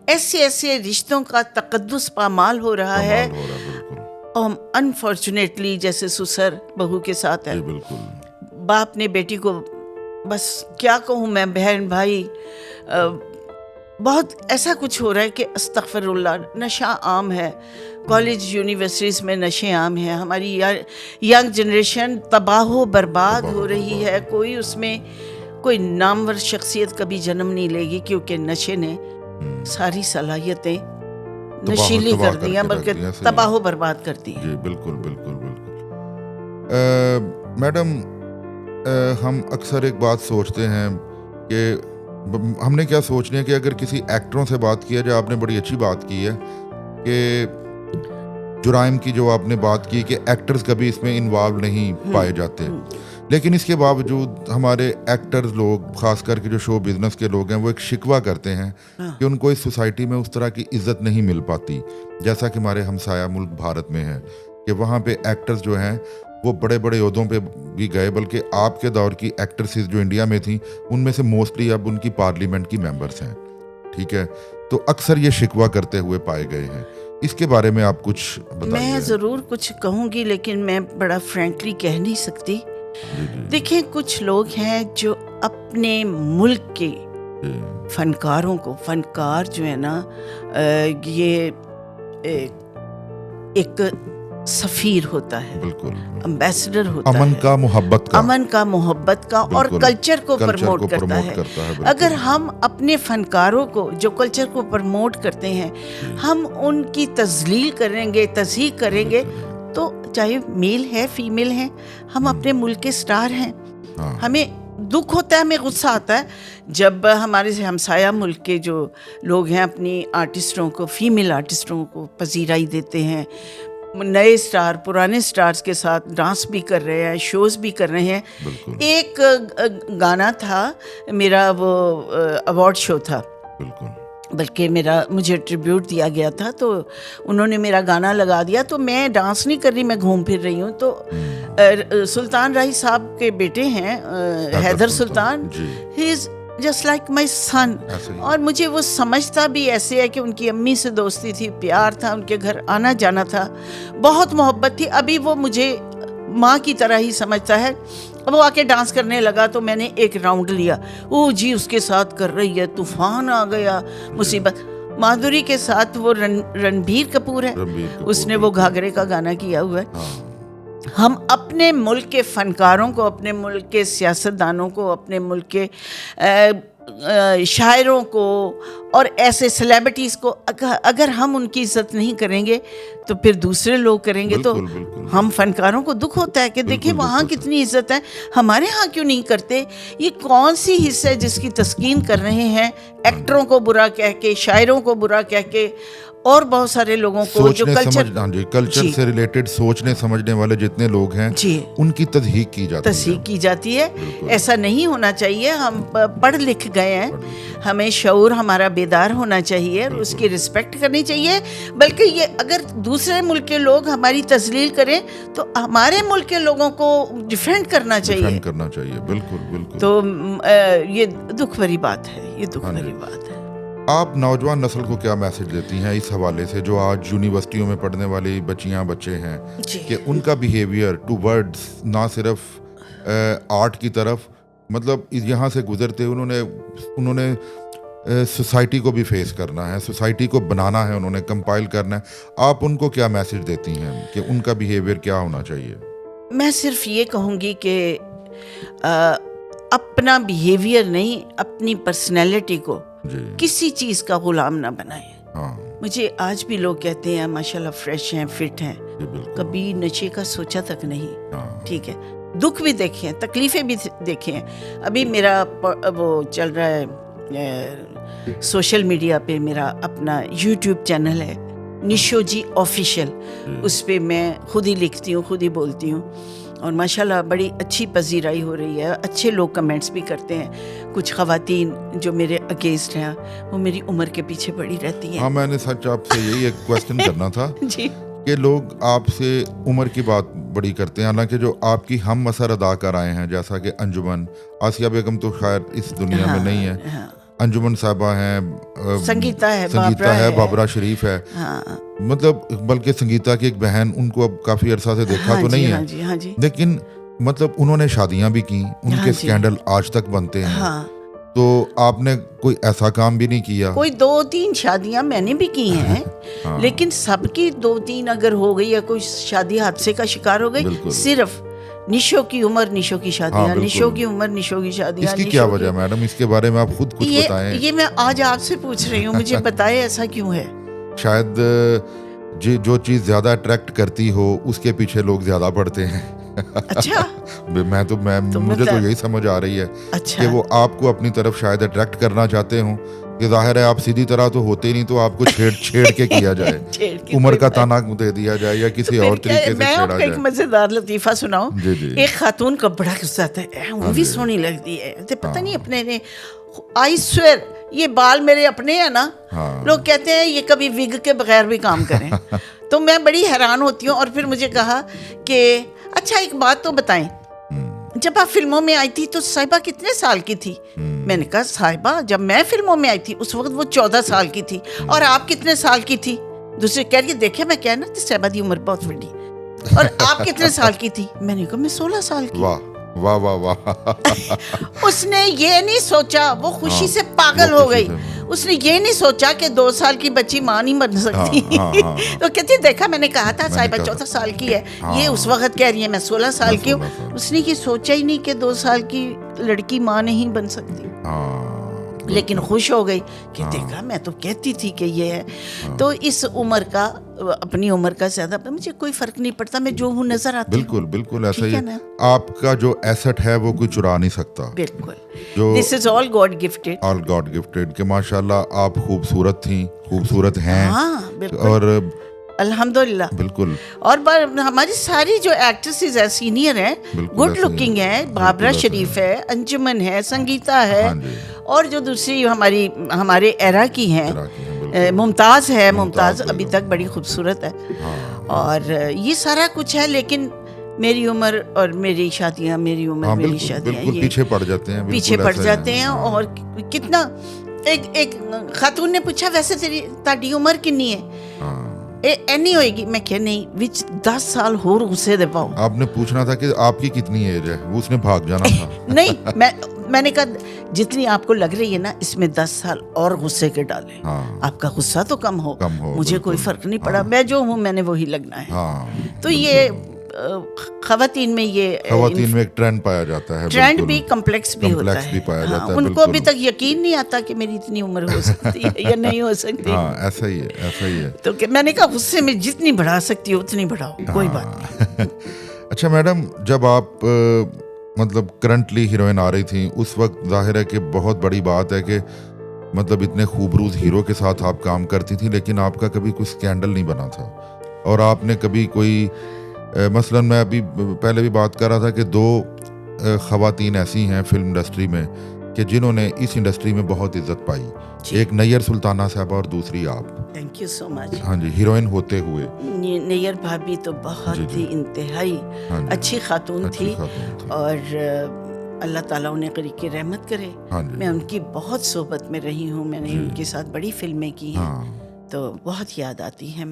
ऐसे रिश्तों का तकद्दुस पामाल हो रहा है, और अनफॉर्चुनेटली जैसे ससुर बहू के साथ है। बाप ने बेटी को, बस क्या कहूँ मैं, बहन भाई, बहुत ऐसा कुछ हो रहा है कि अस्तगफिरुल्लाह, नशा आम है, कॉलेज यूनिवर्सिटीज़ में नशे आम हैं। हमारी यंग जनरेशन तबाह बर्बाद हो रही है। कोई उसमें कोई नामवर शख्सियत कभी जन्म नहीं लेगी, क्योंकि नशे ने सारी सलाहियतें नशीली कर दी हैं, बल्कि तबाह बर्बाद कर दी है। बिल्कुल। मैडम, हम अक्सर एक बात सोचते हैं कि हमने क्या सोचना है कि अगर किसी एक्टरों से बात किया जाए, आपने बड़ी अच्छी बात की है कि जुराइम की जो आपने बात की कि एक्टर्स कभी इसमें इन्वॉल्व नहीं पाए जाते, लेकिन इसके बावजूद हमारे एक्टर्स लोग, खास करके जो शो बिजनेस के लोग हैं, वो एक शिकवा करते हैं कि उनको इस सोसाइटी में उस तरह की इज्जत नहीं मिल पाती, जैसा कि हमारे हमसाया मुल्क भारत में है कि वहाँ पे एक्टर्स जो हैं वो बड़े बड़े ओहदों पे भी गए, बल्कि आपके दौर की एक्ट्रेसेस जो इंडिया में थी उनमें से मोस्टली अब उनकी पार्लियामेंट की मेंबर्स हैं। ठीक है, तो अक्सर ये शिकवा करते हुए पाए गए हैं। इसके बारे में आप कुछ बताइए। मैं ज़रूर कुछ कहूँगी, लेकिन मैं बड़ा फ्रैंकली कह नहीं सकती। देखिए, कुछ लोग हैं जो अपने मुल्क के फनकारों को, फनकार जो है ना, ये एक सफ़ीर होता है, बिल्कुल, एम्बेसडर होता अमन है, का, मोहब्बत का और कल्चर को प्रमोट करता है। अगर हम अपने फनकारों को, जो कल्चर को प्रमोट करते हैं, हम उनकी तजलील करेंगे, तज़हीक करेंगे, तो चाहे मेल है फीमेल है, हम अपने मुल्क के स्टार हैं। हमें दुख होता है, हमें गुस्सा आता है जब हमारे हमसाया मुल्क के जो लोग हैं अपनी आर्टिस्टों को, फीमेल आर्टिस्टों को पजीराई देते हैं, नए स्टार पुराने स्टार्स के साथ डांस भी कर रहे हैं, शोज भी कर रहे हैं। एक गाना था मेरा, वो अवार्ड शो था, बल्कि मुझे ट्रिब्यूट दिया गया था, तो उन्होंने मेरा गाना लगा दिया, तो मैं डांस नहीं कर रही, मैं घूम फिर रही हूँ। तो सुल्तान राही साहब के बेटे हैं, Haider Sultan, he is just like my son. और मुझे वो समझता भी ऐसे है कि उनकी अम्मी से दोस्ती थी, प्यार था, उनके घर आना जाना था, बहुत मोहब्बत थी। अभी वो मुझे माँ की तरह ही समझता है। अब वो आके डांस करने लगा तो मैंने एक राउंड लिया, ओ जी उसके साथ कर रही है, तूफान आ गया, मुसीबत। माधुरी के साथ वो रणबीर कपूर है, उसने वो घाघरे का गाना किया हुआ है। हम अपने मुल्क के फनकारों को, अपने मुल्क के सियासतदानों को, अपने मुल्क के शायरों को और ऐसे सेलिब्रिटीज़ को अगर हम उनकी इज़्ज़त नहीं करेंगे तो फिर दूसरे लोग करेंगे। बिल्कुल, तो बिल्कुल। हम फनकारों को दुख होता है कि देखिए वहाँ कितनी इज़्ज़त है, हमारे यहाँ क्यों नहीं करते। ये कौन सी हिस्सा है जिसकी तस्कीन कर रहे हैं, एक्टरों को बुरा कह के, शायरों को बुरा कह के, और बहुत सारे लोगों को जो कल्चर से रिलेटेड सोचने समझने वाले जितने लोग हैं उनकी तस्हीक की जाती है। ऐसा नहीं होना चाहिए। हम पढ़ लिख गए हैं, हमें शऊर हमारा बेदार होना चाहिए, उसकी रिस्पेक्ट करनी चाहिए। बल्कि ये अगर दूसरे मुल्क के लोग हमारी तजलील करें तो हमारे मुल्क के लोगों को डिफेंड करना चाहिए। बिल्कुल बिल्कुल। तो ये दुख भरी बात है, ये दुख भरी बात है। आप नौजवान नस्ल को क्या मैसेज देती हैं इस हवाले से, जो आज यूनिवर्सिटियों में पढ़ने वाली बच्चियां बच्चे हैं, कि उनका बिहेवियर टूवर्ड्स ना सिर्फ आर्ट की तरफ, मतलब यहाँ से गुजरते उन्होंने सोसाइटी को भी फेस करना है, सोसाइटी को बनाना है, उन्होंने कंपाइल करना है। आप उनको क्या मैसेज देती हैं कि उनका बिहेवियर क्या होना चाहिए? मैं सिर्फ ये कहूँगी कि अपना बिहेवियर नहीं, अपनी पर्सनैलिटी को किसी चीज़ का गुलाम ना बनाए। मुझे आज भी लोग कहते हैं माशाल्लाह फ्रेश हैं, फिट हैं, कभी नशे का सोचा तक नहीं। ठीक है, दुख भी देखे हैं, तकलीफ़ें भी देखे हैं। अभी मेरा वो चल रहा है सोशल मीडिया पे, मेरा अपना यूट्यूब चैनल है निशो जी ऑफिशियल, उस पे मैं खुद ही लिखती हूँ, खुद ही बोलती हूँ, और माशाल्लाह बड़ी अच्छी पजीराई हो रही है, अच्छे लोग कमेंट्स भी करते हैं। कुछ ख़वातीन जो मेरे अगेंस्ट हैं वो मेरी उम्र के पीछे पड़ी रहती हैं। हाँ, मैंने सच आपसे यही एक क्वेश्चन करना था जी, कि लोग आपसे उम्र की बात बड़ी करते हैं, हालांकि जो आपकी हम असर अदाकार आए हैं, जैसा कि अंजुमन, आसिया बेगम तो खैर इस दुनिया में नहीं है, अंजुमन साहबा हैं, संगीता है, बाबरा शरीफ है, मतलब बल्कि संगीता की एक बहन, उनको अब काफ़ी अरसा से देखा तो नहीं है, लेकिन मतलब उन्होंने शादियां भी की, उनके स्कैंडल आज तक बनते हैं। तो आपने कोई ऐसा काम भी नहीं किया? कोई 2-3 शादियां मैंने भी की हैं लेकिन सबकी 2-3 अगर हो गई या कोई शादी हादसे का शिकार हो गई, सिर्फ निशो की उम्र निशो की शादियाँ, निशो की उम्र निशो की शादियाँ। इसकी क्या वजह मैडम? इसके बारे में आप खुद कुछ बताएं। ये मैं आज आपसे पूछ रही हूँ, मुझे बताएं ऐसा क्यों है? शायद जो चीज़ ज़्यादा अट्रैक्ट करती हो उसके पीछे लोग ज़्यादा पड़ते हैं। अच्छा। मुझे तो यही समझ आ रही है कि वो आपको अपनी तरफ शायद अट्रैक्ट करना चाहते हो, कि जाहिर है आप सीधी तरह तो होते ही नहीं, तो आपको छेड़ के किया जाए, उम्र का ताना दे दिया जाए या किसी और तरीके से छेड़ा जाए। एक मजेदार लतीफा सुनाऊं। एक खातून का बड़ा गुस्सा आता है, वो भी सोनी लगती है, पता नहीं अपने ने, आई स्वेयर ये बाल मेरे अपने हैं ना। लोग कहते हैं ये कभी विग के बगैर भी काम करें। तो मैं बड़ी हैरान होती हूँ। और फिर मुझे कहा कि अच्छा एक बात तो बताएं, जब आप फिल्मों में आई थी तो साहिबा कितने साल की थी? मैंने कहा साहिबा जब मैं फिल्मों में आई थी उस वक्त वो 14 साल की थी, और आप कितने साल की थी? दूसरे कह रही देखे मैं क्या ना साहिबा दी उम्र बहुत बड़ी, और आप कितने साल की थी? मैंने कहा मैं 16 साल की। वाह वाह वाह वाह। उसने ये नहीं सोचा, वो खुशी से पागल हो गई। उसने ये नहीं सोचा कि 2 साल की बच्ची माँ नहीं बन सकती। तो कहती देखा मैंने कहा था साहिबा 14 साल की है, ये उस वक्त कह रही है मैं 16 साल की हूँ। उसने ये सोचा ही नहीं कि 2 साल की लड़की माँ नहीं बन सकती, लेकिन खुश हो गई कि देखा मैं तो कहती थी कि ये है। तो इस उम्र का, अपनी उम्र का ज्यादा मुझे कोई फर्क नहीं पड़ता, मैं जो हूँ नजर आती हूँ। बिल्कुल बिल्कुल ऐसा ही। आपका जो एसेट है वो कोई चुरा नहीं सकता। बिल्कुल, जो this is all God gifted. All God gifted कि माशाल्लाह आप खूबसूरत थी, खूबसूरत हैं। हाँ, बिल्कुल। और अल्हम्दुलिल्लाह। बिल्कुल। और हमारी सारी जो एक्ट्रेसेस है सीनियर हैं, गुड लुकिंग है, बाबरा शरीफ है, अंजुमन है, संगीता है, और जो दूसरी हमारे एरा की हैं, मुमताज़ है, मुमताज़ अभी तक बड़ी खूबसूरत है। और ये सारा कुछ है, लेकिन मेरी उम्र और मेरी शादियाँ, मेरी उम्र मेरी शादियाँ ये पीछे पड़ जाते हैं, पीछे पड़ जाते हैं। और कितना, एक खातून ने पूछा वैसे तेरी उम्र कितनी है? नहीं होएगी। मैं क्या नहीं, विच 10 साल होर गुस्से दे पाओ। आपने पूछना था कि आपकी कितनी एज है, वो उसने भाग जाना था। नहीं, मैंने कहा जितनी आपको लग रही है ना, इसमें 10 साल और गुस्से के डालें। आपका गुस्सा तो कम हो मुझे कोई फर्क नहीं पड़ा। मैं जो हूँ मैंने वही लगना है। तो ये खवातीन में एक ट्रेंड पाया जाता है। ट्रेंड भी कम्प्लेक्स भी होता है। पाया जाता है। उनको अभी तक यकीन नहीं आता कि मेरी इतनी उम्र हो सकती है या नहीं हो सकती। ऐसा ही है, ऐसा ही है। तो मैंने कहा गुस्से में जितनी बढ़ा सकती हो उतनी बढ़ाओ, कोई बात नहीं। अच्छा मैडम, जब आप मतलब करंटली हीरोइन आ रही थी, उस वक्त जाहिर है कि बहुत बड़ी बात है कि मतलब इतने खूबरूज हीरो के साथ आप काम करती थी, लेकिन आपका कभी कोई स्कैंडल नहीं बना था। और आपने कभी कोई मसलन मैं अभी पहले भी बात कर रहा था कि 2 खवातीन ऐसी हैं फिल्म इंडस्ट्री में कि जिन्होंने इस इंडस्ट्री में बहुत इज्जत पाई, एक नैयर सुल्ताना साहबा और दूसरी आप। Thank you so much. हाँ जी, हीरोइन होते हुए। नैयर भाभी तो बहुत ही इंतहाई अच्छी खातून थी, और अल्लाह ताला उन्हें करीब की रहमत करे। मैं उनकी बहुत सोहबत में रही हूँ, मैंने उनके साथ बड़ी फिल्में की हैं, तो बहुत याद आती है।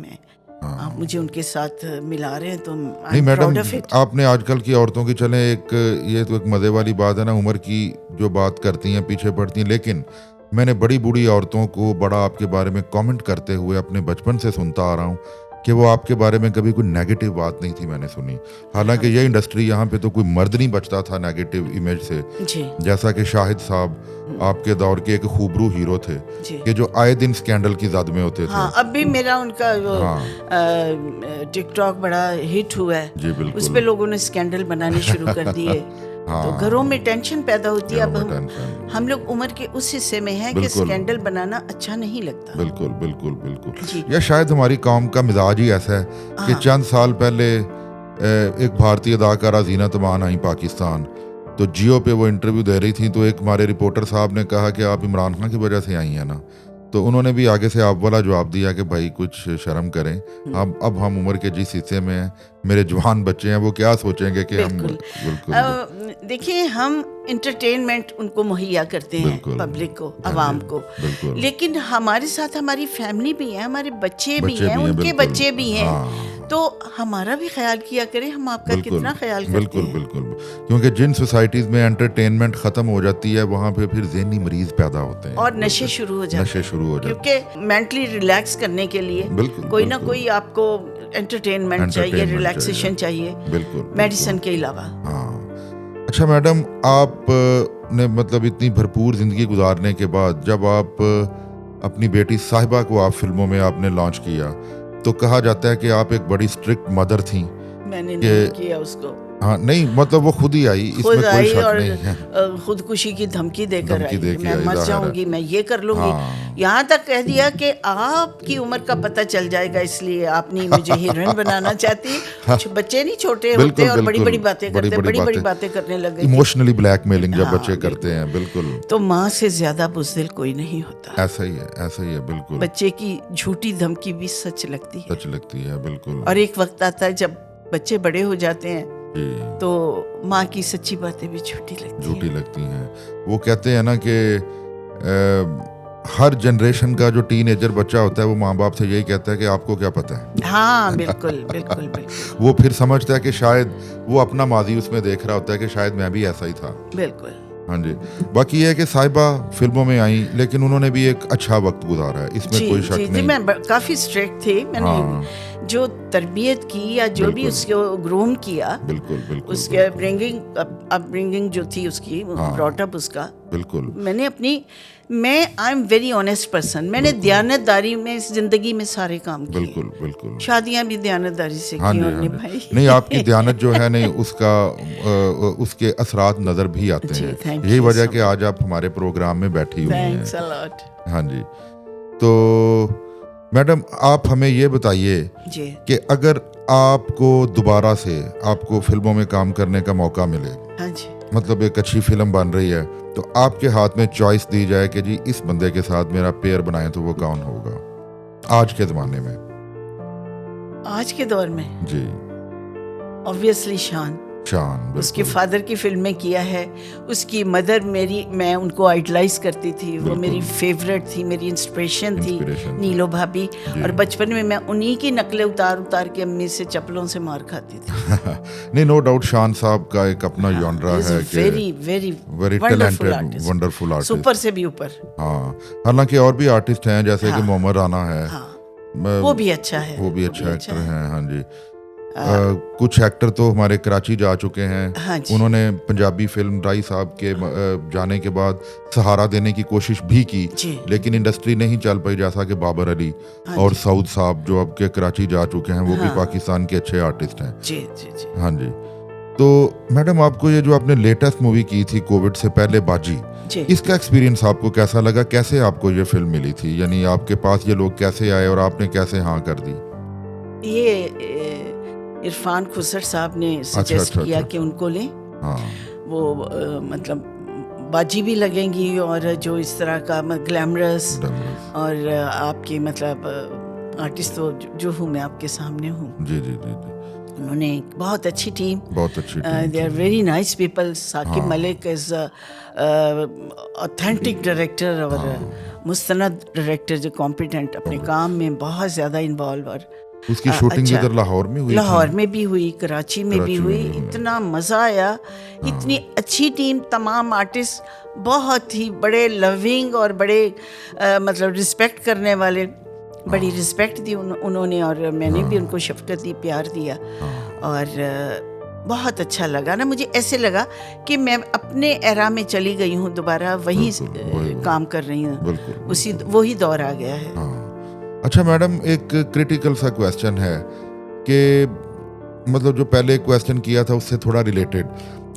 आप मुझे उनके साथ मिला रहे हैं तो नहीं मैडम, आपने आजकल की औरतों की चले ये तो एक मज़े वाली बात है ना, उम्र की जो बात करती हैं पीछे पड़ती हैं, लेकिन मैंने बड़ी बूढ़ी औरतों को बड़ा आपके बारे में कमेंट करते हुए अपने बचपन से सुनता आ रहा हूँ कि वो आपके बारे में कभी कोई नेगेटिव बात नहीं थी मैंने सुनी। हालांकि ये इंडस्ट्री यहाँ पे तो कोई मर्द नहीं बचता था नेगेटिव इमेज से जी। जैसा कि शाहिद साहब आपके दौर के एक खूबरू हीरो थे कि जो आए दिन स्कैंडल की जद में होते थे। अब भी मेरा उनका टिकटॉक बड़ा हिट हुआ है, उस पे लोगों ने स्कैंडल बनाने शुरू कर दिए। तो घरों में टेंशन पैदा होती है। अब हम लोग उम्र के उस हिस्से में हैं कि स्कैंडल बनाना अच्छा नहीं लगता। बिल्कुल बिल्कुल बिल्कुल। या शायद हमारी कौम का मिजाज ही ऐसा है कि चंद साल पहले एक भारतीय अदाकारा ज़ीनत अमान आई पाकिस्तान, तो जियो पे वो इंटरव्यू दे रही थी, तो एक हमारे रिपोर्टर साहब ने कहा कि आप इमरान खान की वजह से आई हैं ना, तो उन्होंने भी आगे से आप वाला जवाब दिया कि भाई कुछ शर्म करें, अब हम उम्र के जिस हिस्से में हैं, मेरे जवान बच्चे हैं, वो क्या सोचेंगे कि हम। बिल्कुल। देखिए, हम इंटरटेनमेंट उनको मुहैया करते हैं, पब्लिक को, आवाम को, लेकिन हमारे साथ हमारी फैमिली भी है, हमारे बच्चे भी हैं, उनके बच्चे भी हैं, तो हमारा भी ख्याल किया करें, हम आपका कितना ख्याल करते हैं। बिल्कुल बिल्कुल, क्योंकि जिन सोसाइटीज में एंटरटेनमेंट खत्म हो जाती है वहाँ पे फिर ज़हनी मरीज पैदा होते हैं और नशे शुरू हो जाते हैं, क्योंकि मेंटली रिलैक्स करने के लिए कोई ना कोई आपको एंटरटेनमेंट चाहिए, रिलैक्सेशन चाहिए, बिल्कुल, मेडिसिन के अलावा। अच्छा मैडम, आप ने मतलब इतनी भरपूर ज़िंदगी गुजारने के बाद जब आप अपनी बेटी साहिबा को आप फिल्मों में आपने लॉन्च किया, तो कहा जाता है कि आप एक बड़ी स्ट्रिक्ट मदर थी। मैंने नहीं किया उसको। हाँ, नहीं मतलब वो खुद ही आई, इसमें कोई शक नहीं है। खुदकुशी की धमकी देकर आई, मैं मर जाऊंगी, मैं ये कर लूंगी। यहाँ तक कह दिया कि आपकी उम्र का पता चल जाएगा, इसलिए आप नहीं मुझे हीरोइन बनाना चाहती। बच्चे नहीं छोटे होते और बड़ी बड़ी बातें करते, बड़ी बड़ी बातें करने लगे। इमोशनली ब्लैकमेलिंग जब बच्चे करते हैं, बिल्कुल। तो माँ से ज्यादा बुज़दिल कोई नहीं होता। ऐसा ही है, ऐसा ही है, बिल्कुल। बच्चे की झूठी धमकी भी सच लगती है, सच लगती है, बिल्कुल। और एक वक्त आता है जब बच्चे बड़े हो जाते हैं तो माँ की सच्ची बातें भी झूठी लगती हैं। वो कहते हैं ना कि हर जनरेशन का जो टीनेजर बच्चा होता है वो माँ बाप से यही कहता है कि आपको क्या पता है। हाँ बिल्कुल बिल्कुल बिल्कुल। वो फिर समझता है कि शायद वो अपना माजी उसमें देख रहा होता है कि शायद मैं भी ऐसा ही था। बिल्कुल। हाँ जी। बाकी ये है कि साहिबा फिल्मों में आई लेकिन उन्होंने भी एक अच्छा वक्त गुजारा है, इसमें कोई शक नहीं। मैं काफी स्ट्रिक्ट थी, मैंने जो तरबियत की या जो भी उसको ग्रूम किया, बिल्कुल बिल्कुल, उसके अपब्रिंगिंग जो थी उसकी, ब्रॉट अप उसका, बिल्कुल मैंने मैं I am very honest person, मैंने दयानतदारी में इस जिंदगी में सारे काम किए। बिल्कुल बिल्कुल। शादियां भी दयानतदारी से की और निभाई। नहीं, आपकी दयानत जो है नहीं उसके असरात नजर भी आते हैं। यही वजह कि आज आप हमारे प्रोग्राम में बैठी हुई हैं। Thanks a lot. हाँ जी। तो मैडम आप हमें ये बताइए कि अगर आपको दोबारा से आपको फिल्मों में काम करने का मौका मिले, हाँ जी, मतलब एक अच्छी फिल्म बन रही है तो आपके हाथ में चॉइस दी जाए कि जी इस बंदे के साथ मेरा पेयर बनाए, तो वो कौन होगा आज के ज़माने में? आज के दौर में जी ऑब्वियसली शान। उसके फादर की फिल्म में किया है, उसकी मदर मैं उनको आइडलाइज करती थी, वो मेरी फेवरेट थी, मेरी इंस्पिरेशन थी, नीलो भाभी। और बचपन में मैं उन्हीं की नकलें उतार के अम्मी से चप्पलों से मार खाती थी। नहीं, नो डाउट शान साहब का एक अपना जॉनरा है, very very talented, wonderful artist, super से भी ऊपर। हाँ, हालांकि और भी आर्टिस्ट हैं जैसे कि मोहम्मद राना है, वो भी अच्छा है, वो भी अच्छा एक्टर हैं। हाँ जी। कुछ एक्टर तो हमारे कराची जा चुके हैं। हाँ, उन्होंने पंजाबी फिल्म राई साहब के जाने के बाद सहारा देने की कोशिश भी की, लेकिन इंडस्ट्री नहीं चल पाई, जैसा कि बाबर अली और सऊद साहब जो अब के कराची जा चुके हैं, वो भी पाकिस्तान के अच्छे आर्टिस्ट हैं। जी जी जी। हाँ जी। तो मैडम आपको ये जो आपने लेटेस्ट मूवी की थी कोविड से पहले, बाजी, इसका एक्सपीरियंस आपको कैसा लगा? कैसे आपको ये फिल्म मिली थी? यानी आपके पास ये लोग कैसे आए और आपने कैसे हाँ कर दी? ये इरफान खुसर साहब ने सजेस्ट किया कि उनको लें। वो मतलब बाजी भी लगेंगी और जो इस तरह का ग्लैमरस और आपके मतलब आर्टिस्ट तो जो हूँ मैं आपके सामने हूँ। जी जी जी जी। उन्होंने बहुत अच्छी team, they are very nice people. Saqib Malik is authentic director और मुस्तनद डायरेक्टर, जो कॉम्पिटेंट, अपने काम में बहुत ज़्यादा इन्वॉल्व। और उसकी शूटिंग इधर लाहौर में हुई, लाहौर में भी हुई, कराची में भी हुई। इतना मज़ा आया, इतनी अच्छी टीम, तमाम आर्टिस्ट बहुत ही बड़े लविंग और बड़े मतलब रिस्पेक्ट करने वाले, बड़ी रिस्पेक्ट दी उन्होंने और मैंने भी उनको शफकत दी, प्यार दिया। और बहुत अच्छा लगा ना, मुझे ऐसे लगा कि मैं अपने एरा में चली गई हूँ, दोबारा वही काम कर रही हूँ, उसी वही दौर आ गया है। अच्छा मैडम, एक क्रिटिकल सा क्वेश्चन है कि मतलब जो पहले क्वेश्चन किया था उससे थोड़ा रिलेटेड,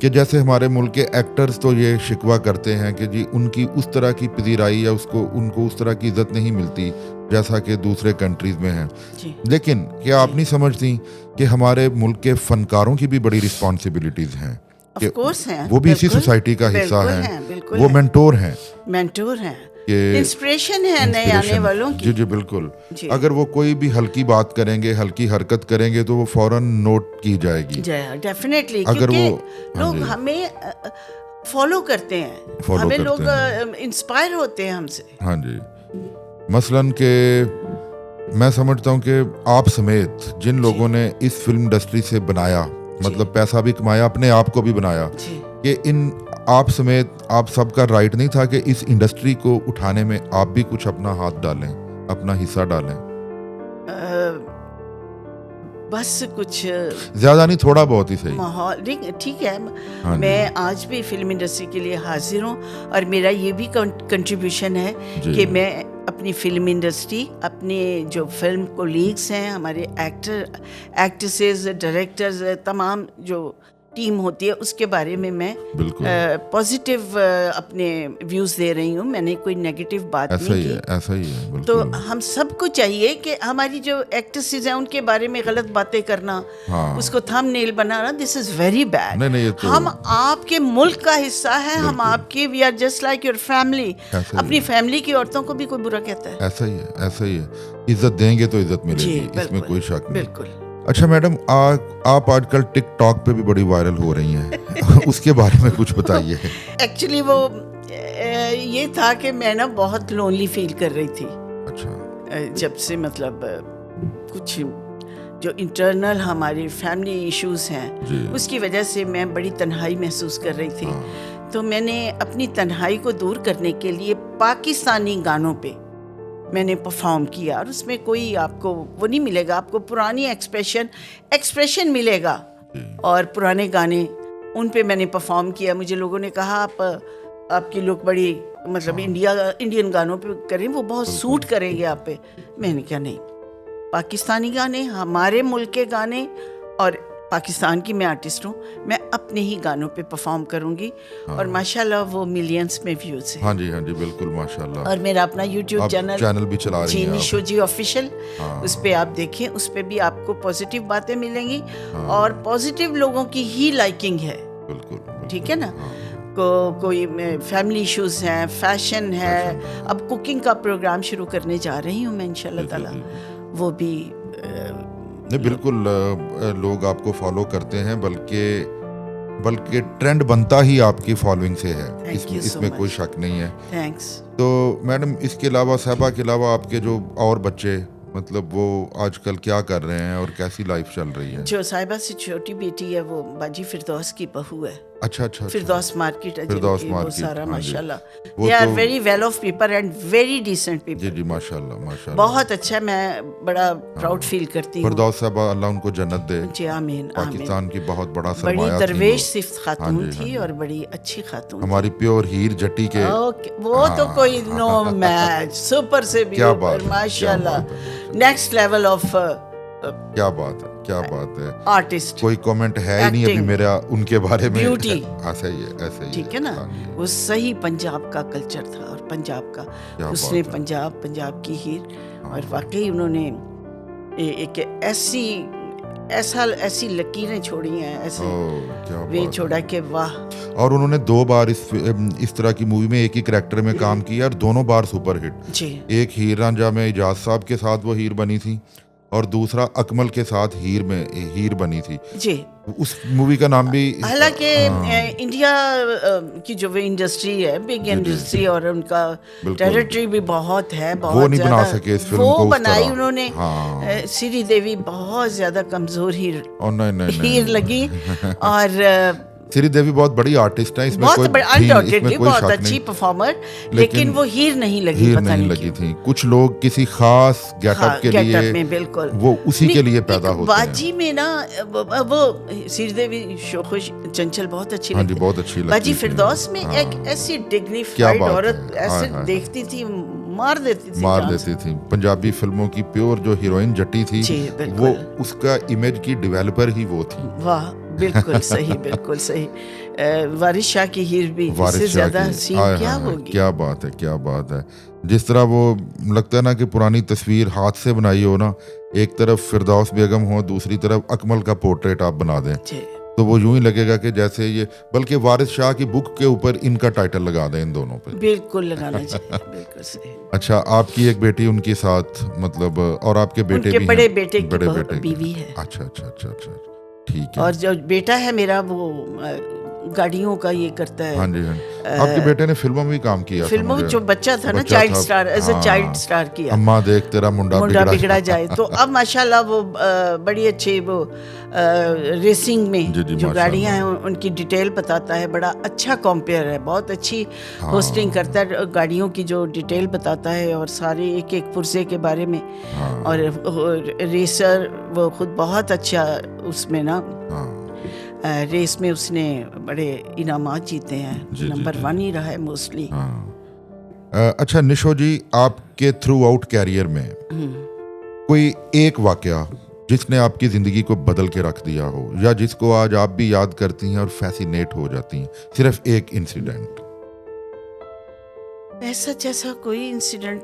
कि जैसे हमारे मुल्क के एक्टर्स तो ये शिकवा करते हैं कि जी उनकी उस तरह की पजीराई या उनको उस तरह की इज्जत नहीं मिलती जैसा कि दूसरे कंट्रीज में है। लेकिन क्या आप नहीं समझती कि हमारे मुल्क के फनकारों की भी बड़ी रिस्पॉन्सिबिलिटीज हैं? वो भी इसी सोसाइटी का हिस्सा हैं, वो मेंटोर हैं, इंस्पिरेशन है नए आने वालों की। जी जी बिल्कुल। अगर वो कोई भी हल्की बात करेंगे, हल्की हरकत करेंगे, तो वो फौरन नोट की जाएगी। डेफिनेटली, क्योंकि लोग हमें फॉलो करते हैं, हमें लोग इंस्पायर होते हैं हमसे। हाँ जी। मसलन के मैं समझता हूँ कि आप समेत जिन लोगों ने इस फिल्म इंडस्ट्री से बनाया, मतलब पैसा भी कमाया, अपने आप को भी बनाया, कि इन आप समेत आप सबका राइट नहीं था कि इस इंडस्ट्री को उठाने में आप भी कुछ अपना हाथ डालें, अपना हिस्सा डालें? बस कुछ ज्यादा नहीं, थोड़ा बहुत ही सही माहौल ठीक है। मैं आज भी फिल्म इंडस्ट्री के लिए हाजिर हूँ और मेरा ये भी कंट्रीब्यूशन है कि मैं अपनी फिल्म इंडस्ट्री, अपने जो फिल्म कोलीग्स हैं, हमारे एक्ट्रेसेस, डायरेक्टर्स, तमाम जो टीम होती है, उसके बारे में मैं पॉजिटिव अपने व्यूज दे रही हूँ। मैंने कोई नेगेटिव बात नहीं की। ऐसा ही है। तो हम सबको चाहिए कि हमारी जो एक्ट्रेसेस हैं उनके बारे में गलत बातें करना, उसको थंबनेल बनाना, दिस इज वेरी बैड। हम आपके मुल्क का हिस्सा है, हम आपके, we are just like your family. अपनी फैमिली की औरतों को भी कोई बुरा कहता है? ऐसा ही है, ऐसा ही है। इज्जत देंगे तो इज्जत मिलेगी, इसमें कोई शक नहीं। बिल्कुल। अच्छा मैडम, आप आजकल टिकटॉक पे भी बड़ी वायरल हो रही हैं उसके बारे में कुछ बताइए। एक्चुअली वो ये था कि मैं ना बहुत लोनली फील कर रही थी। अच्छा। जब से मतलब कुछ जो इंटरनल हमारी फैमिली इश्यूज हैं उसकी वजह से मैं बड़ी तन्हाई महसूस कर रही थी। तो मैंने अपनी तन्हाई को दूर करने के लिए पाकिस्तानी गानों पे मैंने परफॉर्म किया, और उसमें कोई आपको वो नहीं मिलेगा, आपको पुरानी एक्सप्रेशन मिलेगा। और पुराने गाने उन पे मैंने परफॉर्म किया। मुझे लोगों ने कहा आपकी लुक बड़ी मतलब इंडियन गानों पे करें, वो बहुत सूट करेंगे आप पे। मैंने कहा नहीं, पाकिस्तानी गाने, हमारे मुल्क के गाने, और पाकिस्तान की मैं आर्टिस्ट हूँ, मैं अपने ही गानों पे परफॉर्म करूँगी। और माशाल्लाह वो मिलियंस में व्यूज हैं। हाँ जी, हाँ जी, बिल्कुल माशाल्लाह। और मेरा अपना यूट्यूब चैनल भी चला रही जी, हैं निशो जी ऑफिशियल, उस पे आप देखें, उस पे भी आपको पॉजिटिव बातें मिलेंगी और पॉजिटिव लोगों की ही लाइकिंग है। बिल्कुल, ठीक है ना। कोई फैमिली इश्यूज हैं, फैशन है, अब कुकिंग का प्रोग्राम शुरू करने जा रही हूँ मैं इंशाल्लाह ताला, वो भी नहीं बिल्कुल लोग आपको फॉलो करते हैं, बल्कि ट्रेंड बनता ही आपकी फॉलोइंग से है, इसमें कोई शक नहीं है। थैंक्स। तो मैडम, इसके अलावा साहिबा के अलावा आपके जो और बच्चे मतलब वो आजकल क्या कर रहे हैं और कैसी लाइफ चल रही है? जो साहिबा से छोटी बेटी है वो बाजी फिरदौस की बहू है। अच्छा। फिरदौस मार्केट है, वो सारा माशाल्लाह, वो they are very well off people and very decent people. जी माशाल्लाह। बहुत अच्छा, मैं बड़ा प्राउड फील करती हूँ। फिरदौस साहबा, अल्लाह उनको जन्नत दे। जी आमीन। पाकिस्तान की बहुत बड़ा सरमाया बड़ी थी, दरवेश सिफ्त खातून थी और बड़ी अच्छी खातून, हमारी प्योर हीर जटी के। वो तो कोई नो मैच, सुपर से भी ऊपर माशाल्लाह, नेक्स्ट लेवल ऑफ। क्या बात है आर्टिस्ट। कोई कमेंट है ही नहीं अभी मेरा उनके बारे में। ब्यूटी ऐसा ही है। ठीक है ना। वो सही पंजाब का कल्चर था, और पंजाब का उसने पंजाब की हीर, और वाकई उन्होंने एक ऐसी लकीरें छोड़ी हैं, ऐसे वे छोड़ा कि वाह। और उन्होंने 2 बार इस तरह की मूवी में एक ही करैक्टर में काम किया और दोनों बार सुपरहिट जी। एक हीर रांझा में इजाज साहब के साथ वो हीर बनी थी, और दूसरा अकमल के साथ हीर बनी थी जी। उस मूवी का नाम भी, हालांकि इंडिया की जो इंडस्ट्री है, बिग इंडस्ट्री, और उनका टेरिटरी भी बहुत है, बहुत वो नहीं बना सके इस फिल्म को। बनाई उन्होंने। श्री देवी बहुत ज्यादा कमजोर हीर लगी। और श्री देवी बहुत बड़ी आर्टिस्ट है, इसमें कोई बहुत अच्छी परफॉर्मर, लेकिन वो हीर नहीं लगी थी। कुछ लोग किसी खास गेटअप के लिए में बिल्कुल वो उसी के लिए पैदा होते हैं। बाजी में ना वो श्रीदेवी खुश चंचल बहुत अच्छी लगती, बहुत अच्छी लगती। बाजी फिरदौस में एक ऐसी डिग्निफाइड औरत ऐसे देखती थी, मार देती थी। पंजाबी फिल्मों की प्योर जो हीरोइन जटी थी, वो उसका इमेज की डेवलपर ही वो थी। वाह, बिल्कुल सही, बिल्कुल सही। वारिस शाह की हीर भी इससे ज्यादा सीन क्या होगी। क्या बात है। जिस तरह वो लगता है ना कि पुरानी तस्वीर हाथ से बनाई हो ना, एक तरफ फिरदौस बेगम हो, दूसरी तरफ अकमल का पोर्ट्रेट आप बना दें, तो वो यूं ही लगेगा कि जैसे ये, बल्कि वारिस शाह की बुक के ऊपर इनका टाइटल लगा दें इन दोनों पे। बिल्कुल लगाना चाहिए, बिल्कुल सही। अच्छा, आपकी एक बेटी उनके साथ मतलब, और आपके बेटे भी बड़े बेटे की बीवी है। अच्छा, ठीक है। और जो बेटा है मेरा वो गाड़ियों का ये करता है। हाँ जी। आपके बेटे ने फिल्मों में भी काम किया, फिल्मों में जो बच्चा था ना, child star, as a child star किया। अम्मा देख तेरा मुंडा बिगड़ा जाए। तो अब माशाल्लाह वो बड़ी अच्छी वो रेसिंग में जो गाड़ियां हैं उनकी डिटेल बताता है, बड़ा अच्छा कंपेयर है, बहुत अच्छी होस्टिंग करता है, गाड़ियों की जो डिटेल बताता है और सारे एक एक पुर्जे के बारे में। और रेसर वो खुद बहुत अच्छा उसमें ना, रेस में उसने बड़े इनामात जीते हैं, नंबर 1 ही रहा है मोस्टली। अच्छा निशो जी, आपके थ्रू आउट कैरियर में कोई एक वाकया जिसने आपकी जिंदगी को बदल के रख दिया हो, या जिसको आज आप भी याद करती हैं और फैसिनेट हो जाती हैं, सिर्फ एक इंसिडेंट? ऐसा जैसा कोई इंसिडेंट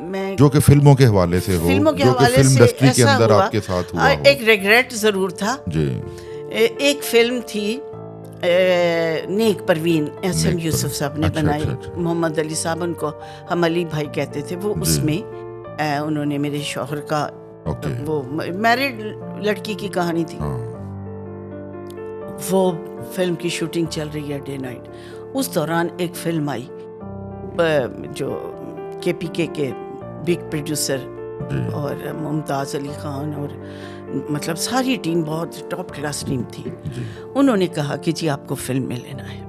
मैं जो कि फिल्मों के हवाले से हो, जो कि फिल्म इंडस्ट्री के अंदर आपके साथ हुआ हो। एक रिग्रेट जरूर था जी। एक फिल्म थी नेक परवीन, SM यूसुफ साहब ने बनाई। मोहम्मद अली साहब उनको हम अली भाई कहते थे। वो उसमें उन्होंने मेरे शौहर का वो मैरिड लड़की की कहानी थी। वो फिल्म की शूटिंग चल रही है डे नाइट। उस दौरान एक फिल्म आई जो KPK के बिग प्रोड्यूसर और मुमताज़ अली ख़ान और मतलब सारी टीम बहुत टॉप क्लास टीम थी। उन्होंने कहा कि जी आपको फिल्म में लेना है।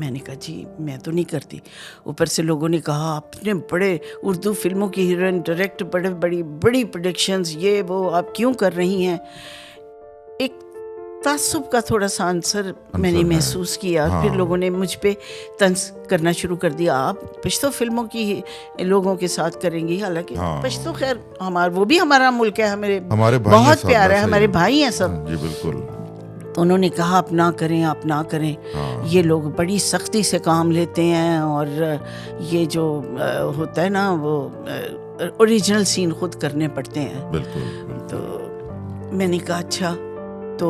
मैंने कहा जी मैं तो नहीं करती। ऊपर से लोगों ने कहा आपने बड़े उर्दू फिल्मों की हीरोइन, डायरेक्ट बड़ी प्रोडक्शंस, ये वो, आप क्यों कर रही हैं। एक तासुब का थोड़ा सा आंसर मैंने महसूस किया। फिर लोगों ने मुझ पे तंज करना शुरू कर दिया, आप पश्तो फिल्मों की लोगों के साथ करेंगी। हालांकि पश्तो खैर वो भी हमारा मुल्क है, हमारे बहुत प्यारा है, हमारे भाई हैं सब। जी बिल्कुल। तो उन्होंने कहा आप ना करें, आप ना करें। ये लोग बड़ी सख्ती से काम लेते हैं और ये जो होता है ना वो ओरिजिनल सीन खुद करने पड़ते हैं। बिल्कुल। तो मैंने कहा अच्छा। तो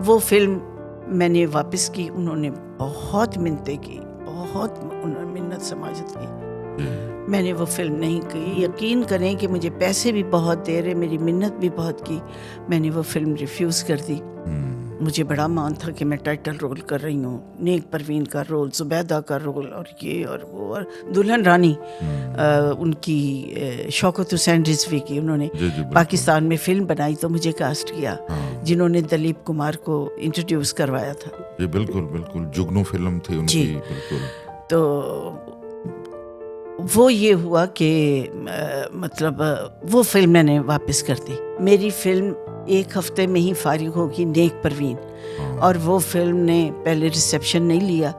वो फिल्म मैंने वापस की। उन्होंने बहुत मिन्नतें की, बहुत उन्होंने मिन्नत समाजत की। मैंने वो फिल्म नहीं की। यकीन करें कि मुझे पैसे भी बहुत दे रहे, मेरी मिन्नत भी बहुत की, मैंने वो फिल्म रिफ्यूज़ कर दी। मुझे बड़ा मान था कि मैं टाइटल रोल कर रही हूँ, नेक परवीन का रोल, जुबैदा का रोल और ये और वो, और दुल्हन रानी उनकी शौकत हुसैन रिजवी की उन्होंने पाकिस्तान में फिल्म बनाई तो मुझे कास्ट किया, जिन्होंने दिलीप कुमार को इंट्रोड्यूस करवाया था। जी बिल्कुल। जुगनू फिल्म थी उनकी। बिल्कुल। तो वो ये हुआ कि मतलब वो फिल्म मैंने वापस कर दी। मेरी फिल्म 1 हफ्ते में ही फारिग होगी, नेक परवीन, और वो फिल्म ने पहले रिसेप्शन नहीं लिया,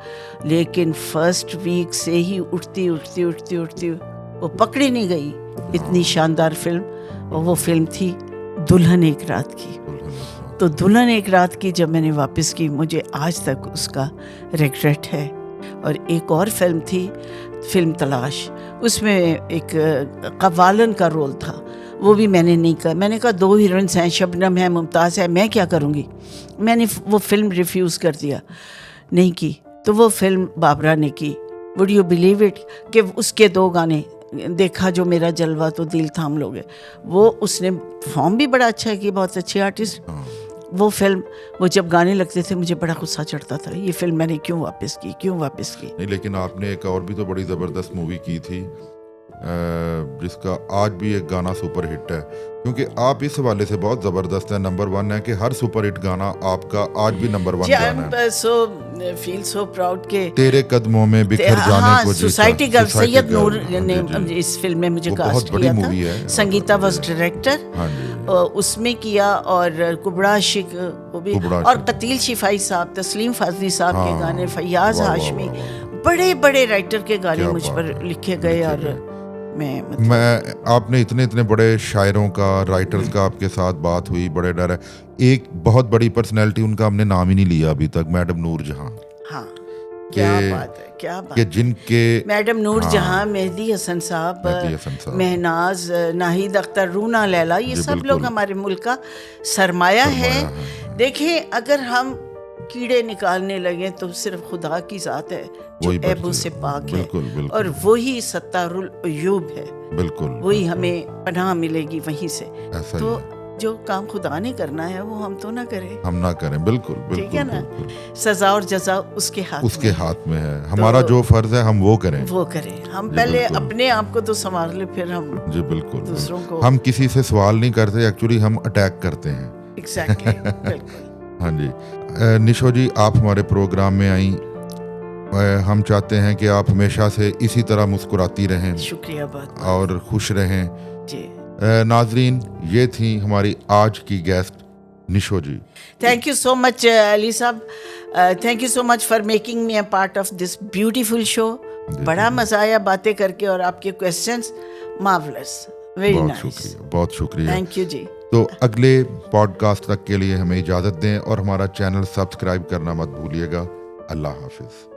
लेकिन फर्स्ट वीक से ही उठती वो पकड़ी नहीं गई। इतनी शानदार फिल्म, और वो फिल्म थी दुल्हन एक रात की। तो दुल्हन एक रात की जब मैंने वापस की, मुझे आज तक उसका रिग्रेट है। और एक और फिल्म थी, फिल्म तलाश, उसमें एक कव्वालन का रोल था, वो भी मैंने नहीं कहा। मैंने कहा 2 हीरोइंस हैं, शबनम है, मुमताज़ है, मैं क्या करूँगी। मैंने वो फिल्म रिफ्यूज़ कर दिया, नहीं की। तो वो फिल्म बाबरा ने की। वुड यू बिलीव इट कि उसके 2 गाने, देखा जो मेरा जलवा तो दिल थाम लोगे, वो उसने फॉर्म भी बड़ा अच्छा है कि बहुत अच्छे आर्टिस्ट। वो फिल्म, वो जब गाने लगते थे मुझे बड़ा गुस्सा चढ़ता था, ये फिल्म मैंने क्यों वापस की। नहीं, लेकिन आपने एक और भी तो बड़ी ज़बरदस्त मूवी की थी जिसका आज भी एक गाना सुपर हिट है, क्योंकि आप इस हवाले से बहुत ज़बरदस्त है, नंबर 1 है कि हर सुपर हिट गाना आपका आज भी नंबर 1 गाना है। सो फील सो प्राउड के तेरे कदमों में बिखर जाने को सोसाइटी गर्ल सैयद नूर ने इस फिल्म में मुझे कास्ट किया था। संगीता वाज डायरेक्टर, उसमें किया, और कुबड़ा आशिक वो भी, और कतील शिफाई साहब, तस्लीम फाजली साहब के गाने, फैयाज हाशमी, बड़े राइटर के गाने मुझ पर लिखे गए। और मैं आपने इतने बड़े शायरों का, राइटर्स का आपके साथ बात हुई, बड़े डर है। एक बहुत बड़ी पर्सनैलिटी, उनका हमने नाम ही नहीं लिया अभी तक, मैडम नूर जहां। हाँ, क्या बात है। जिनके मैडम नूर जहां, मेहदी हसन साहब, महनाज, नाहिद अख्तर, रूना लैला, ये सब लोग हमारे मुल्क का सरमाया है। देखें, अगर हम कीड़े निकालने लगे तो सिर्फ खुदा की जात है जो ऐबों से पाक है, और वही सत्तारुल अयूब है। बिल्कुल, वही हमें पनाह मिलेगी वहीं से। तो जो काम खुदा ने करना है वो हम तो ना करें, हम ना करें। बिल्कुल, ठीक है ना। सजा और जजा उसके हाथ में है। हमारा जो फर्ज है हम वो करें। हम पहले अपने आप को तो संभाल ले, फिर हम जी बिल्कुल दूसरों को। हम किसी से सवाल नहीं करते, एक्चुअली हम अटैक करते हैं। एग्जैक्टली, बिल्कुल। हाँ जी, निशो जी, आप हमारे प्रोग्राम में आई। हम चाहते हैं कि आप हमेशा से इसी तरह मुस्कुराती रहें। शुक्रिया बहुत, और खुश रहें जी। नाजरीन, ये थी हमारी आज की guest Nisho ji. Thank you so much Ali साहब, thank you so much for making me a part of this beautiful show. बड़ा मजा आया बातें करके, और आपके क्वेश्चंस मार्वलस, वेरी नाइस। बहुत शुक्रिया, थैंक यू जी। तो अगले पॉडकास्ट तक के लिए हमें इजाज़त दें, और हमारा चैनल सब्सक्राइब करना मत भूलिएगा। अल्लाह हाफिज़।